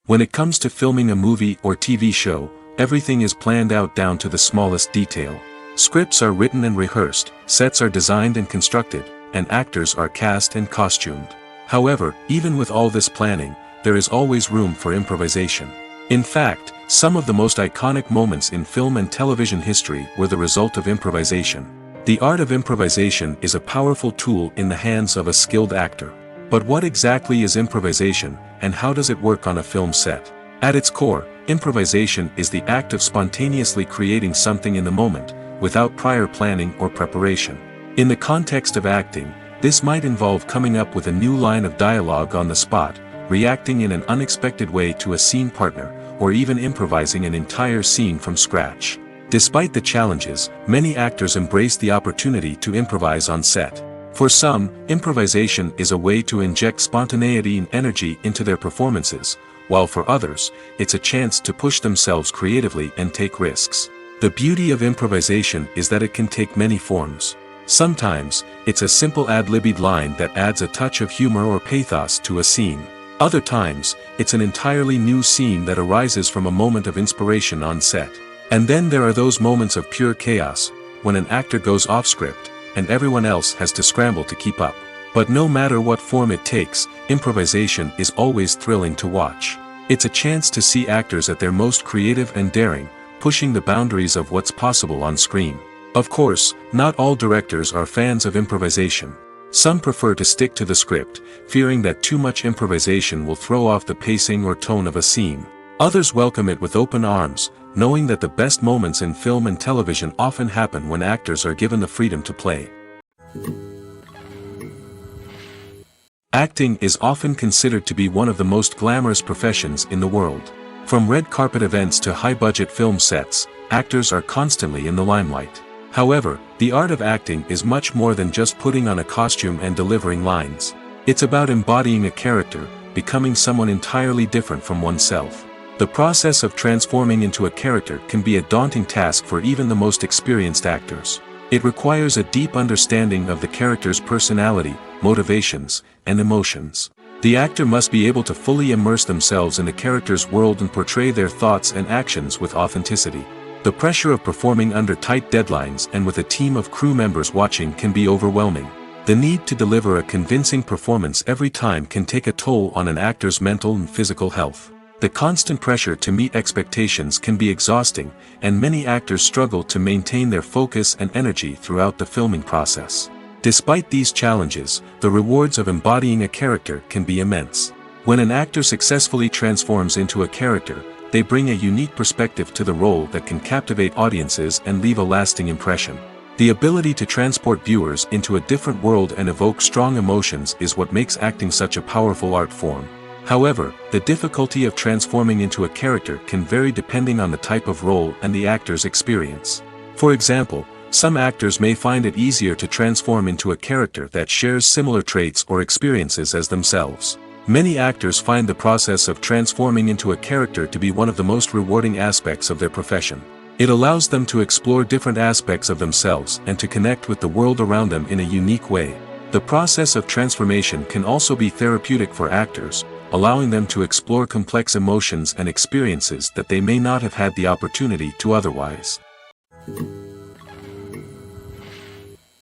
When it comes to filming a movie or TV show, everything is planned out down to the smallest detail. Scripts are written and rehearsed, sets are designed and constructed, and actors are cast and costumed. However, even with all this planning, there is always room for improvisation. In fact, some of the most iconic moments in film and television history were the result of improvisation. The art of improvisation is a powerful tool in the hands of a skilled actor. But what exactly is improvisation, and how does it work on a film set? At its core, improvisation is the act of spontaneously creating something in the moment, without prior planning or preparation. In the context of acting, this might involve coming up with a new line of dialogue on the spot, reacting in an unexpected way to a scene partner, or even improvising an entire scene from scratch. Despite the challenges, many actors embrace the opportunity to improvise on set. For some, improvisation is a way to inject spontaneity and energy into their performances, while for others, it's a chance to push themselves creatively and take risks. The beauty of improvisation is that it can take many forms. Sometimes, it's a simple ad-libbed line that adds a touch of humor or pathos to a scene. Other times, it's an entirely new scene that arises from a moment of inspiration on set. And then there are those moments of pure chaos, when an actor goes off script, and everyone else has to scramble to keep up. But no matter what form it takes, improvisation is always thrilling to watch. It's a chance to see actors at their most creative and daring, pushing the boundaries of what's possible on screen. Of course, not all directors are fans of improvisation. Some prefer to stick to the script, fearing that too much improvisation will throw off the pacing or tone of a scene. Others welcome it with open arms, knowing that the best moments in film and television often happen when actors are given the freedom to play. Acting is often considered to be one of the most glamorous professions in the world. From red carpet events to high-budget film sets, actors are constantly in the limelight. However, the art of acting is much more than just putting on a costume and delivering lines. It's about embodying a character, becoming someone entirely different from oneself. The process of transforming into a character can be a daunting task for even the most experienced actors. It requires a deep understanding of the character's personality, motivations, and emotions. The actor must be able to fully immerse themselves in the character's world and portray their thoughts and actions with authenticity. The pressure of performing under tight deadlines and with a team of crew members watching can be overwhelming. The need to deliver a convincing performance every time can take a toll on an actor's mental and physical health. The constant pressure to meet expectations can be exhausting, and many actors struggle to maintain their focus and energy throughout the filming process. Despite these challenges, the rewards of embodying a character can be immense. When an actor successfully transforms into a character, they bring a unique perspective to the role that can captivate audiences and leave a lasting impression. The ability to transport viewers into a different world and evoke strong emotions is what makes acting such a powerful art form. However, the difficulty of transforming into a character can vary depending on the type of role and the actor's experience. For example, some actors may find it easier to transform into a character that shares similar traits or experiences as themselves. Many actors find the process of transforming into a character to be one of the most rewarding aspects of their profession. It allows them to explore different aspects of themselves and to connect with the world around them in a unique way. The process of transformation can also be therapeutic for actors, allowing them to explore complex emotions and experiences that they may not have had the opportunity to otherwise.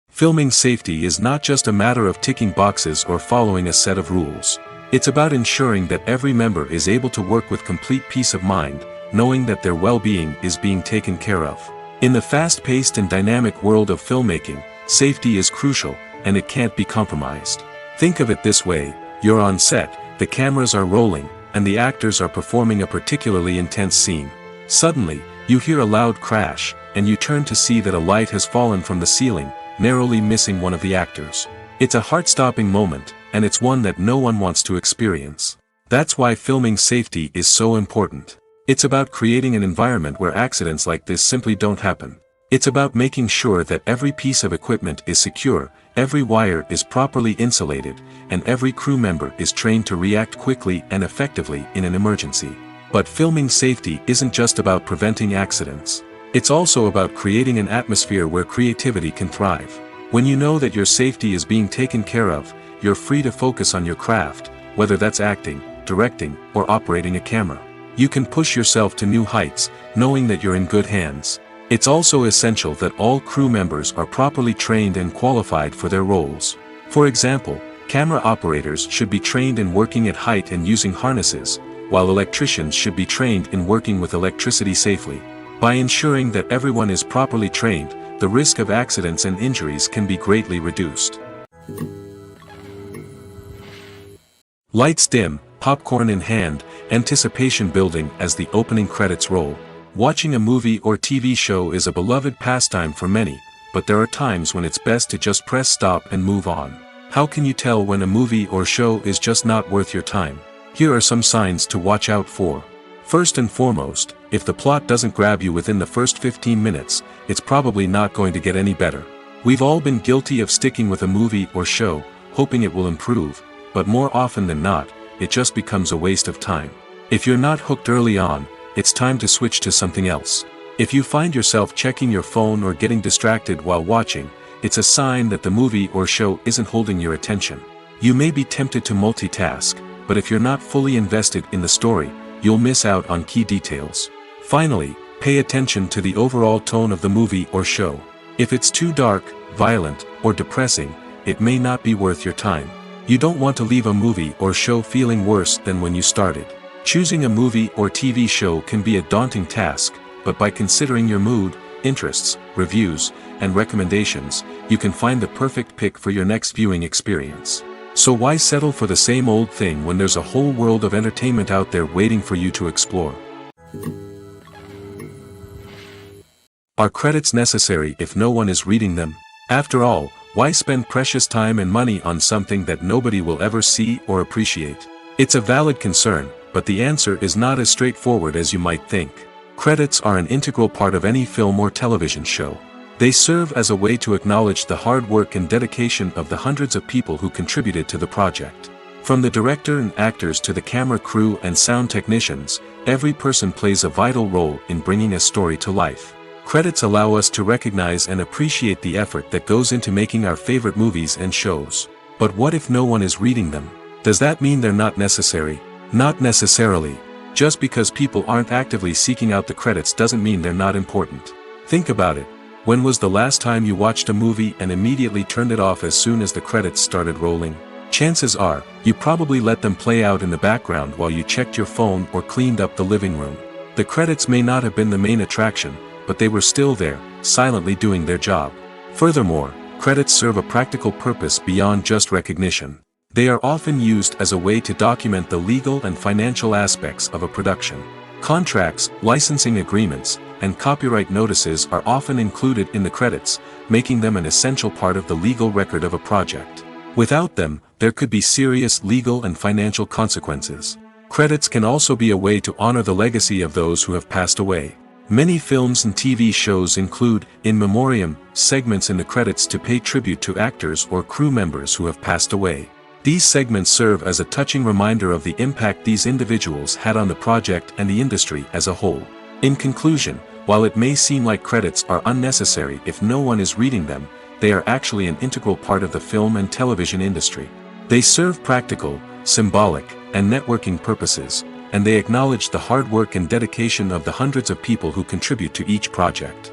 Filming safety is not just a matter of ticking boxes or following a set of rules. It's about ensuring that every member is able to work with complete peace of mind, knowing that their well-being is being taken care of. In the fast-paced and dynamic world of filmmaking, safety is crucial, and it can't be compromised. Think of it this way: you're on set, the cameras are rolling, and the actors are performing a particularly intense scene. Suddenly, you hear a loud crash, and you turn to see that a light has fallen from the ceiling, narrowly missing one of the actors. It's a heart-stopping moment, and it's one that no one wants to experience. That's why filming safety is so important. It's about creating an environment where accidents like this simply don't happen. It's about making sure that every piece of equipment is secure, every wire is properly insulated, and every crew member is trained to react quickly and effectively in an emergency. But filming safety isn't just about preventing accidents. It's also about creating an atmosphere where creativity can thrive. When you know that your safety is being taken care of, you're free to focus on your craft, whether that's acting, directing, or operating a camera. You can push yourself to new heights, knowing that you're in good hands. It's also essential that all crew members are properly trained and qualified for their roles. For example, camera operators should be trained in working at height and using harnesses, while electricians should be trained in working with electricity safely. By ensuring that everyone is properly trained, the risk of accidents and injuries can be greatly reduced. Lights dim, popcorn in hand, anticipation building as the opening credits roll. Watching a movie or TV show is a beloved pastime for many, but there are times when it's best to just press stop and move on. How can you tell when a movie or show is just not worth your time? Here are some signs to watch out for. First and foremost, if the plot doesn't grab you within the first 15 minutes, it's probably not going to get any better. We've all been guilty of sticking with a movie or show, hoping it will improve, but more often than not, it just becomes a waste of time. If you're not hooked early on, it's time to switch to something else. If you find yourself checking your phone or getting distracted while watching, it's a sign that the movie or show isn't holding your attention. You may be tempted to multitask, but if you're not fully invested in the story, you'll miss out on key details. Finally, pay attention to the overall tone of the movie or show. If it's too dark, violent, or depressing, it may not be worth your time. You don't want to leave a movie or show feeling worse than when you started. Choosing a movie or TV show can be a daunting task, but by considering your mood, interests, reviews, and recommendations, you can find the perfect pick for your next viewing experience. So why settle for the same old thing when there's a whole world of entertainment out there waiting for you to explore? Are credits necessary if no one is reading them? After all, why spend precious time and money on something that nobody will ever see or appreciate? It's a valid concern, but the answer is not as straightforward as you might think. Credits are an integral part of any film or television show. They serve as a way to acknowledge the hard work and dedication of the hundreds of people who contributed to the project. From the director and actors to the camera crew and sound technicians, every person plays a vital role in bringing a story to life. Credits allow us to recognize and appreciate the effort that goes into making our favorite movies and shows. But what if no one is reading them? Does that mean they're not necessary? Not necessarily. Just because people aren't actively seeking out the credits doesn't mean they're not important. Think about it. When was the last time you watched a movie and immediately turned it off as soon as the credits started rolling? Chances are, you probably let them play out in the background while you checked your phone or cleaned up the living room. The credits may not have been the main attraction, but they were still there, silently doing their job. Furthermore, credits serve a practical purpose beyond just recognition. They are often used as a way to document the legal and financial aspects of a production. Contracts, licensing agreements, and copyright notices are often included in the credits, making them an essential part of the legal record of a project. Without them, there could be serious legal and financial consequences. Credits can also be a way to honor the legacy of those who have passed away. Many films and TV shows include, in memoriam, segments in the credits to pay tribute to actors or crew members who have passed away. These segments serve as a touching reminder of the impact these individuals had on the project and the industry as a whole. In conclusion, while it may seem like credits are unnecessary if no one is reading them, they are actually an integral part of the film and television industry. They serve practical, symbolic, and networking purposes, and they acknowledge the hard work and dedication of the hundreds of people who contribute to each project.